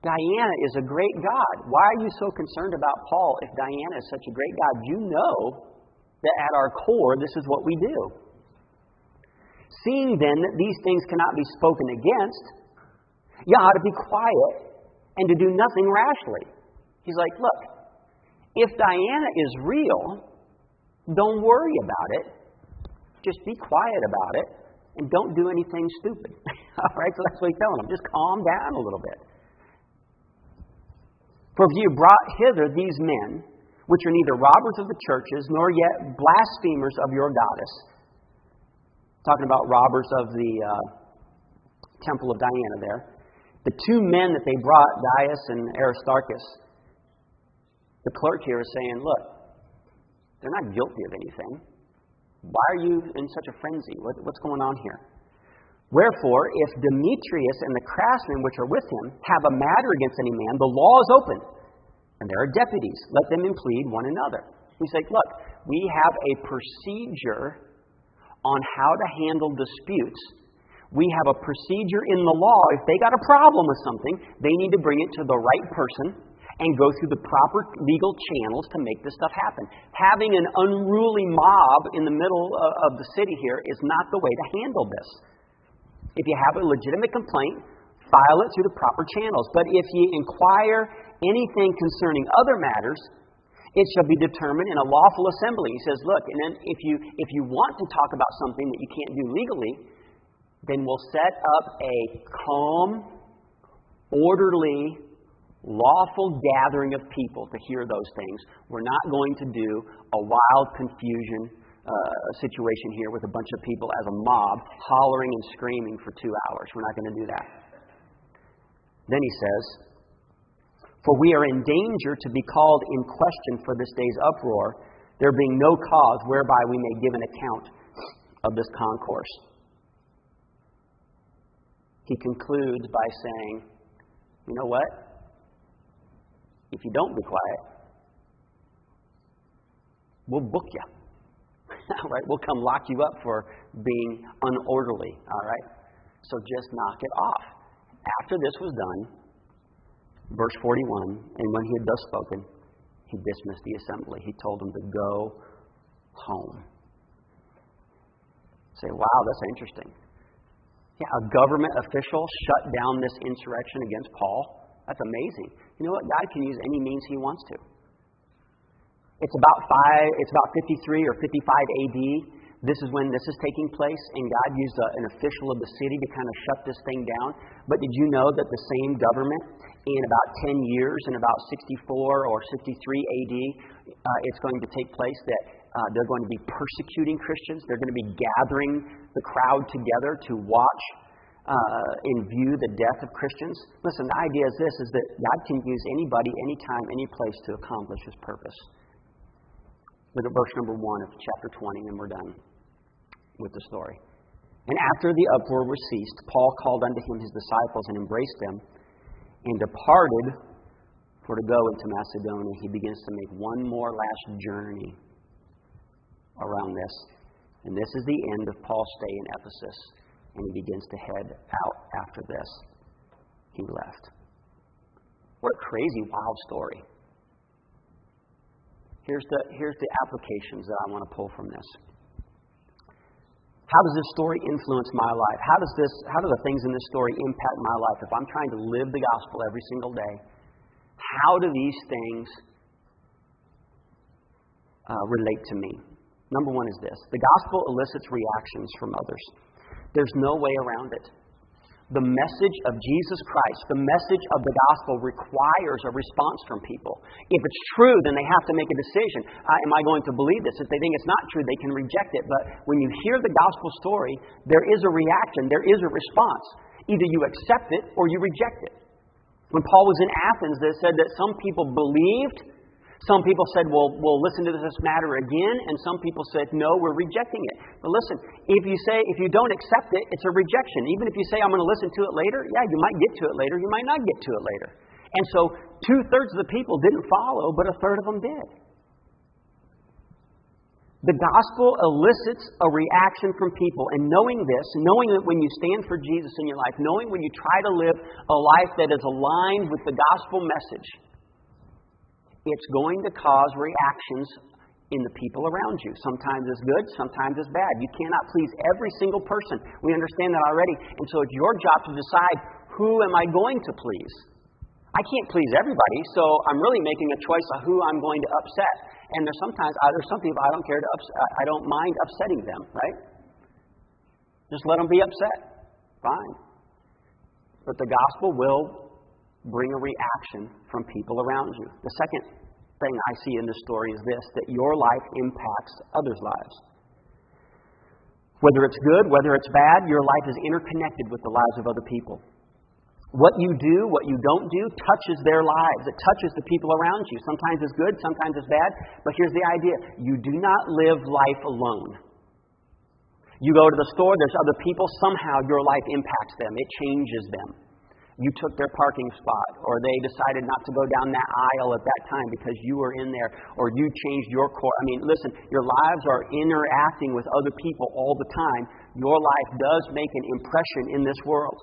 Diana is a great god. Why are you so concerned about Paul if Diana is such a great god? You know that at our core, this is what we do. Seeing then that these things cannot be spoken against, you ought to be quiet and to do nothing rashly. He's like, look, if Diana is real, don't worry about it. Just be quiet about it and don't do anything stupid. All right, so that's what he's telling them. Just calm down a little bit. For if you brought hither these men, which are neither robbers of the churches, nor yet blasphemers of your goddess. Talking about robbers of the temple of Diana there. The two men that they brought, Gaius and Aristarchus, the clerk here is saying, look, they're not guilty of anything. Why are you in such a frenzy? What's going on here? Wherefore, if Demetrius and the craftsmen which are with him have a matter against any man, the law is open. And there are deputies. Let them implead one another. He's like, look, we have a procedure on how to handle disputes. We have a procedure in the law. If they got a problem with something, they need to bring it to the right person and go through the proper legal channels to make this stuff happen. Having an unruly mob in the middle of the city here is not the way to handle this. If you have a legitimate complaint, file it through the proper channels. But if you inquire anything concerning other matters, It shall be determined in a lawful assembly. He says, look, and then if you want to talk about something that you can't do legally, then we'll set up a calm, orderly, lawful gathering of people to hear those things. We're not going to do a wild confusion situation here with a bunch of people as a mob hollering and screaming for 2 hours. We're not going to do that. Then he says, for we are in danger to be called in question for this day's uproar, there being no cause whereby we may give an account of this concourse. He concludes by saying, you know what? If you don't be quiet, we'll book you. All right, we'll come lock you up for being unorderly. All right, so just knock it off. After this was done, verse 41, and when he had thus spoken, he dismissed the assembly. He told them to go home. Say, wow, that's interesting. Yeah, a government official shut down this insurrection against Paul. That's amazing. You know what? God can use any means he wants to. It's about 53 or 55 AD. This is when this is taking place, and God used an official of the city to kind of shut this thing down. But did you know that the same government, in about 10 years, in about 64 or 63 AD, it's going to take place that they're going to be persecuting Christians. They're going to be gathering the crowd together to watch and view the death of Christians. Listen, the idea is this, is that God can use anybody, anytime, any place to accomplish his purpose. Look at verse number 1 of chapter 20, and we're done with the story. And after the uproar was ceased, Paul called unto him his disciples and embraced them and departed for to go into Macedonia. He begins to make one more last journey around this. And this is the end of Paul's stay in Ephesus. And he begins to head out after this. He left. What a crazy, wild story. Here's the applications that I want to pull from this. How does this story influence my life? How do the things in this story impact my life? If I'm trying to live the gospel every single day, how do these things relate to me? Number one is this. The gospel elicits reactions from others. There's no way around it. The message of Jesus Christ, the message of the gospel requires a response from people. If it's true, then they have to make a decision. Am I going to believe this? If they think it's not true, they can reject it. But when you hear the gospel story, there is a reaction, there is a response. Either you accept it or you reject it. When Paul was in Athens, they said that some people believed. Some people said, well, we'll listen to this matter again. And some people said, no, we're rejecting it. But listen, if you don't accept it, it's a rejection. Even if you say, I'm going to listen to it later, yeah, you might get to it later. You might not get to it later. And so 2/3 of the people didn't follow, but 1/3 of them did. The gospel elicits a reaction from people. And knowing this, knowing that when you stand for Jesus in your life, knowing when you try to live a life that is aligned with the gospel message, it's going to cause reactions in the people around you. Sometimes it's good, sometimes it's bad. You cannot please every single person. We understand that already. And so it's your job to decide, who am I going to please? I can't please everybody, so I'm really making a choice of who I'm going to upset. And there's some people I don't care to upset. I don't mind upsetting them, right? Just let them be upset. Fine. But the gospel will bring a reaction from people around you. The second thing I see in this story is this, that your life impacts others' lives. Whether it's good, whether it's bad, your life is interconnected with the lives of other people. What you do, what you don't do, touches their lives. It touches the people around you. Sometimes it's good, sometimes it's bad. But here's the idea. You do not live life alone. You go to the store, there's other people. Somehow your life impacts them. It changes them. You took their parking spot, or they decided not to go down that aisle at that time because you were in there, or you changed your course. I mean, listen, your lives are interacting with other people all the time. Your life does make an impression in this world.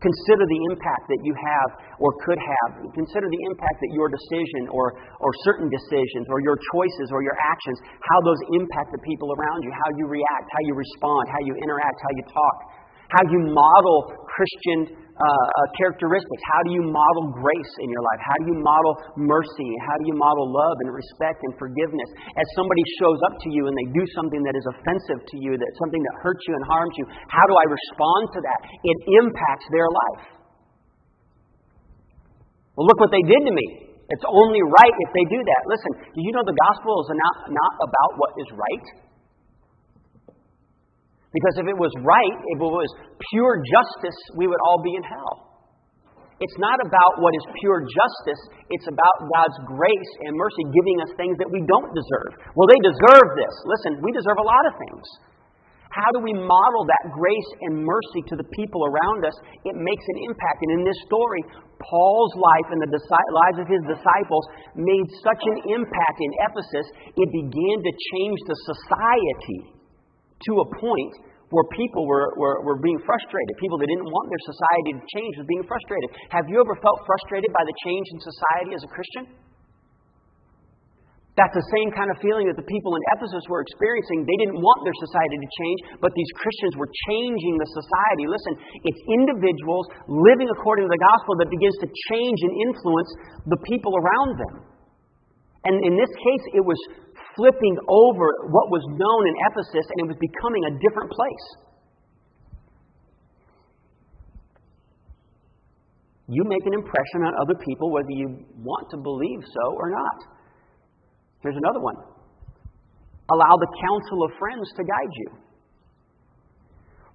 Consider the impact that you have or could have. Consider the impact that your decision or certain decisions or your choices or your actions, how those impact the people around you, how you react, how you respond, how you interact, how you talk. how you model Christian characteristics. How do you model grace in your life? How do you model mercy? How do you model love and respect and forgiveness? As somebody shows up to you and they do something that is offensive to you, that's something that hurts you and harms you, how do I respond to that? It impacts their life. Well, look what they did to me. It's only right if they do that. Listen, do you know the gospel is not about what is right? Because if it was right, if it was pure justice, we would all be in hell. It's not about what is pure justice. It's about God's grace and mercy giving us things that we don't deserve. Well, they deserve this. Listen, we deserve a lot of things. How do we model that grace and mercy to the people around us? It makes an impact. And in this story, Paul's life and the lives of his disciples made such an impact in Ephesus, it began to change the society to a point where people were being frustrated. People that didn't want their society to change was being frustrated. Have you ever felt frustrated by the change in society as a Christian? That's the same kind of feeling that the people in Ephesus were experiencing. They didn't want their society to change, but these Christians were changing the society. Listen, it's individuals living according to the gospel that begins to change and influence the people around them. And in this case, it was flipping over what was known in Ephesus, and it was becoming a different place. You make an impression on other people whether you want to believe so or not. Here's another one. Allow the counsel of friends to guide you.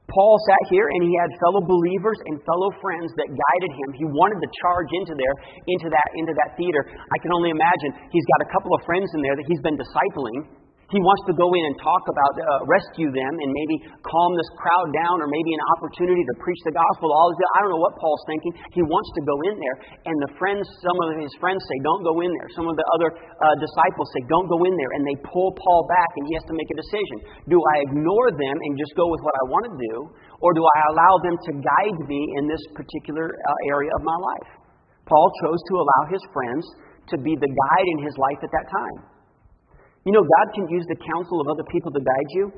Paul sat here and he had fellow believers and fellow friends that guided him. He wanted to charge into that theater. I can only imagine he's got a couple of friends in there that he's been discipling. He wants to go in and talk about, rescue them and maybe calm this crowd down, or maybe an opportunity to preach the gospel. I don't know what Paul's thinking. He wants to go in there, and some of his friends say, don't go in there. Some of the other disciples say, don't go in there, and they pull Paul back, and he has to make a decision. Do I ignore them and just go with what I want to do, or do I allow them to guide me in this particular area of my life? Paul chose to allow his friends to be the guide in his life at that time. You know, God can use the counsel of other people to guide you.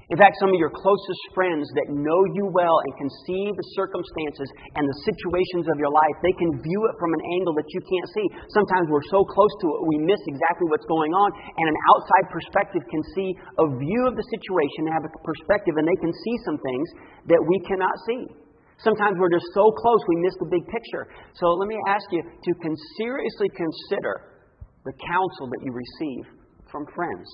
In fact, some of your closest friends that know you well and can see the circumstances and the situations of your life, they can view it from an angle that you can't see. Sometimes we're so close to it, we miss exactly what's going on, and an outside perspective can see a view of the situation, have a perspective, and they can see some things that we cannot see. Sometimes we're just so close, we miss the big picture. So let me ask you to seriously consider the counsel that you receive from friends.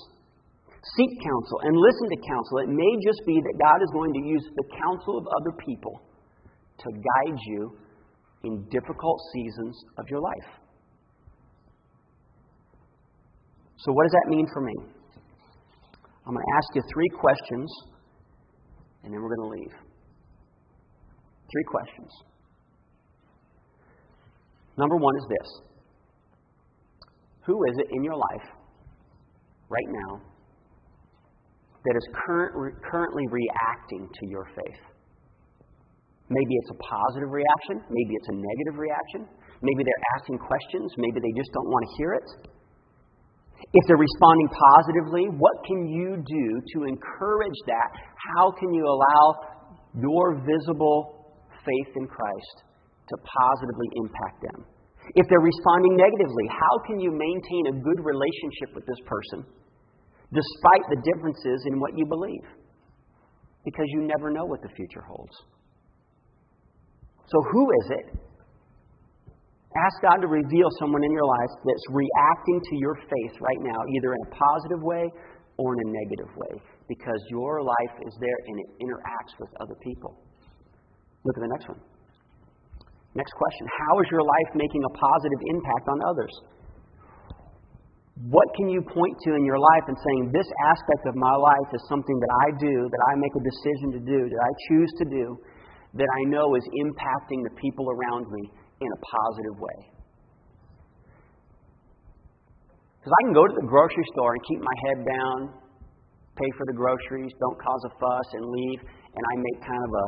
Seek counsel and listen to counsel. It may just be that God is going to use the counsel of other people to guide you in difficult seasons of your life. So what does that mean for me? I'm going to ask you 3 questions, and then we're going to leave. 3 questions. Number 1 is this. Who is it in your life right now that is currently reacting to your faith? Maybe it's a positive reaction. Maybe it's a negative reaction. Maybe they're asking questions. Maybe they just don't want to hear it. If they're responding positively, what can you do to encourage that? How can you allow your visible faith in Christ to positively impact them? If they're responding negatively, how can you maintain a good relationship with this person despite the differences in what you believe? Because you never know what the future holds. So who is it? Ask God to reveal someone in your life that's reacting to your faith right now, either in a positive way or in a negative way, because your life is there and it interacts with other people. Look at the next one. Next question. How is your life making a positive impact on others? What can you point to in your life and saying, this aspect of my life is something that I do, that I make a decision to do, that I choose to do, that I know is impacting the people around me in a positive way? Because I can go to the grocery store and keep my head down, pay for the groceries, don't cause a fuss, and leave, and I make kind of a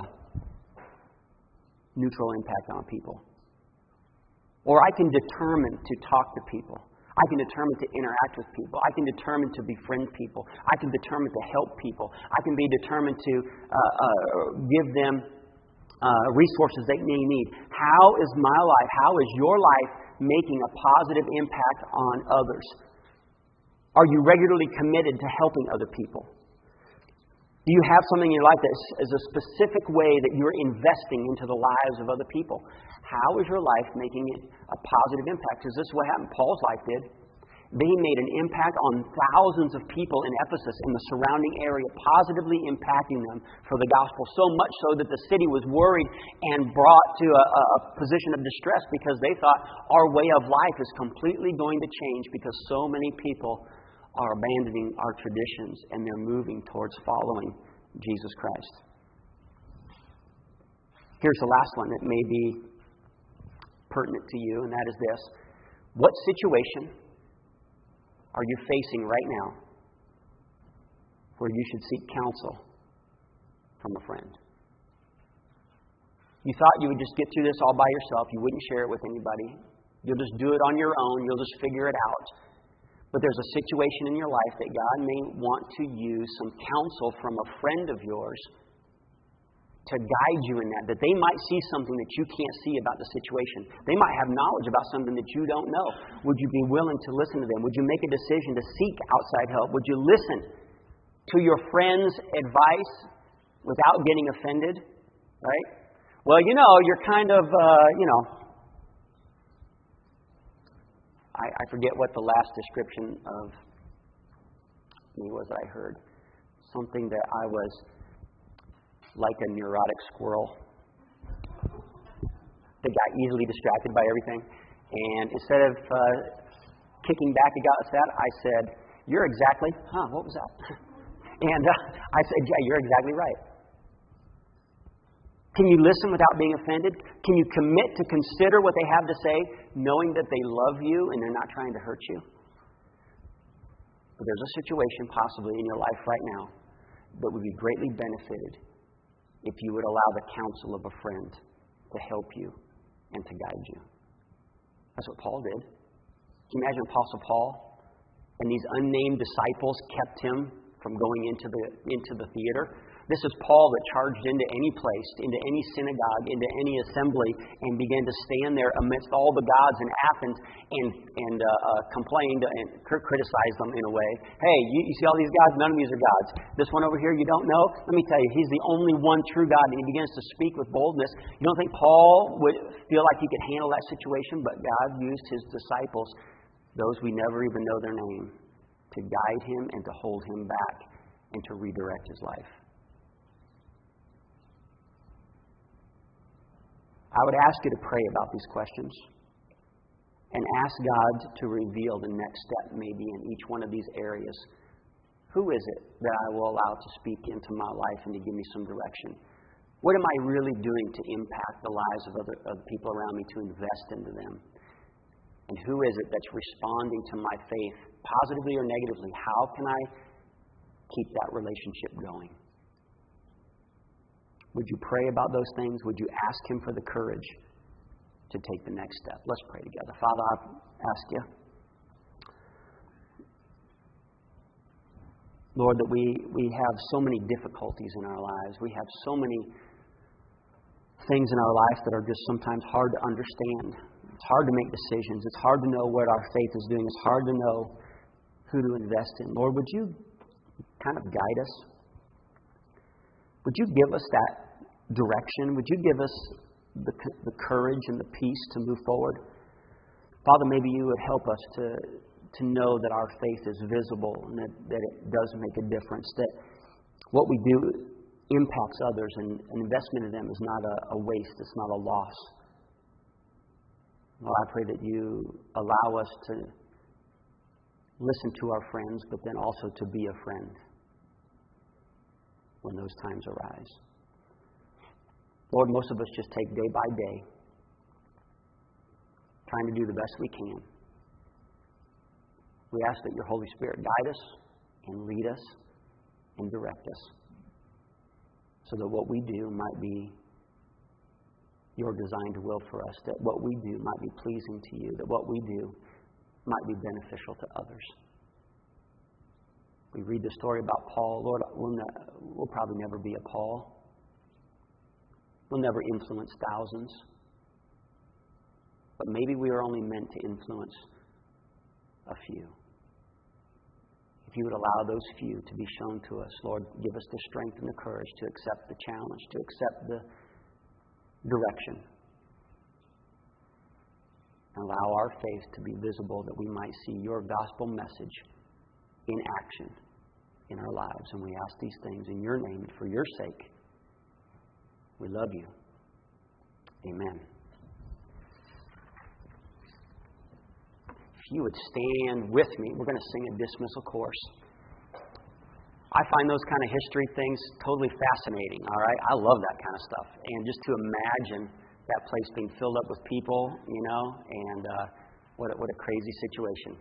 neutral impact on people. Or I can determine to talk to people. I can determine to interact with people. I can determine to befriend people. I can determine to help people. I can be determined to give them resources they may need. How is my life, how is your life making a positive impact on others? Are you regularly committed to helping other people? Do you have something in your life that is a specific way that you're investing into the lives of other people? How is your life making it a positive impact? Because this is what happened. Paul's life did. He made an impact on thousands of people in Ephesus and the surrounding area, positively impacting them for the gospel, so much so that the city was worried and brought to a position of distress because they thought our way of life is completely going to change because so many people are abandoning our traditions and they're moving towards following Jesus Christ. Here's the last one that may be pertinent to you, and that is this. What situation are you facing right now where you should seek counsel from a friend? You thought you would just get through this all by yourself. You wouldn't share it with anybody. You'll just do it on your own. You'll just figure it out. But there's a situation in your life that God may want to use some counsel from a friend of yours to guide you in that they might see something that you can't see about the situation. They might have knowledge about something that you don't know. Would you be willing to listen to them? Would you make a decision to seek outside help? Would you listen to your friend's advice without getting offended? Right? Well, you're kind of, I forget what the last description of me was that I heard. Something that I was like a neurotic squirrel that got easily distracted by everything. And instead of kicking back and got upset, I said, "You're exactly," what was that? And I said, "Yeah, you're exactly right." Can you listen without being offended? Can you commit to consider what they have to say, knowing that they love you and they're not trying to hurt you? But there's a situation possibly in your life right now that would be greatly benefited if you would allow the counsel of a friend to help you and to guide you. That's what Paul did. Can you imagine Apostle Paul? And these unnamed disciples kept him from going into the theater. This is Paul that charged into any place, into any synagogue, into any assembly, and began to stand there amidst all the gods in Athens and complained and criticized them in a way. Hey, you see all these gods? None of these are gods. This one over here you don't know? Let me tell you, he's the only one true God. And he begins to speak with boldness. You don't think Paul would feel like he could handle that situation, but God used his disciples, those we never even know their name, to guide him and to hold him back and to redirect his life. I would ask you to pray about these questions and ask God to reveal the next step maybe in each one of these areas. Who is it that I will allow to speak into my life and to give me some direction? What am I really doing to impact the lives of other people around me, to invest into them? And who is it that's responding to my faith, positively or negatively? How can I keep that relationship going? Would you pray about those things? Would you ask Him for the courage to take the next step? Let's pray together. Father, I ask you, Lord, that we have so many difficulties in our lives. We have so many things in our life that are just sometimes hard to understand. It's hard to make decisions. It's hard to know what our faith is doing. It's hard to know who to invest in. Lord, would you kind of guide us? Would you give us that direction? Would you give us the courage and the peace to move forward? Father, maybe you would help us to know that our faith is visible and that it does make a difference, that what we do impacts others and an investment in them is not a waste, it's not a loss. Lord, I pray that you allow us to listen to our friends, but then also to be a friend when those times arise. Lord, most of us just take day by day, trying to do the best we can. We ask that your Holy Spirit guide us and lead us and direct us so that what we do might be your designed will for us, that what we do might be pleasing to you, that what we do might be beneficial to others. We read the story about Paul. Lord, we'll probably never be a Paul. We'll never influence thousands. But maybe we are only meant to influence a few. If you would allow those few to be shown to us, Lord, give us the strength and the courage to accept the challenge, to accept the direction. And allow our faith to be visible that we might see your gospel message in action in our lives. And we ask these things in your name and for your sake. We love you. Amen. If you would stand with me, we're going to sing a dismissal chorus. I find those kind of history things totally fascinating, all right? I love that kind of stuff. And just to imagine that place being filled up with people, and what a crazy situation.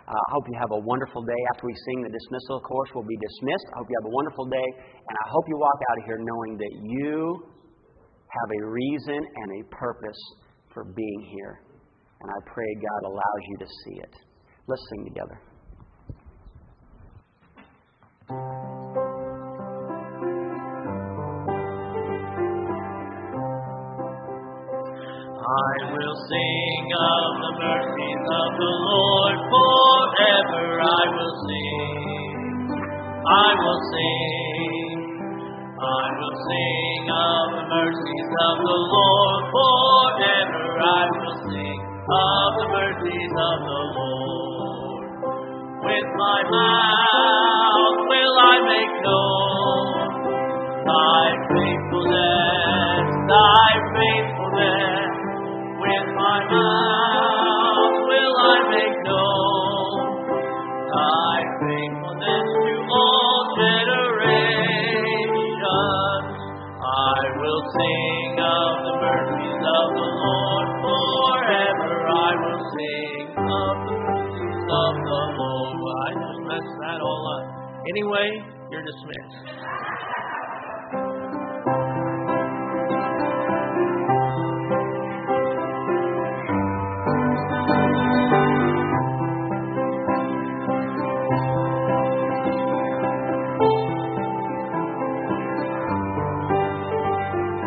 I hope you have a wonderful day. After we sing the dismissal chorus, we'll be dismissed. I hope you have a wonderful day, and I hope you walk out of here knowing that you have a reason and a purpose for being here. And I pray God allows you to see it. Let's sing together. I will sing of the mercies of the Lord forever. I will sing. I will sing. I will sing of the mercies of the Lord forever. I will sing of the mercies of the Lord. With my mouth will I make known thy faithfulness, thy faithfulness. With my mouth will I make known thy faithfulness to all generations. I will sing of the mercies of the Lord forever. I will sing of the mercies of the Lord. Well, I just messed that all up. Anyway, you're dismissed.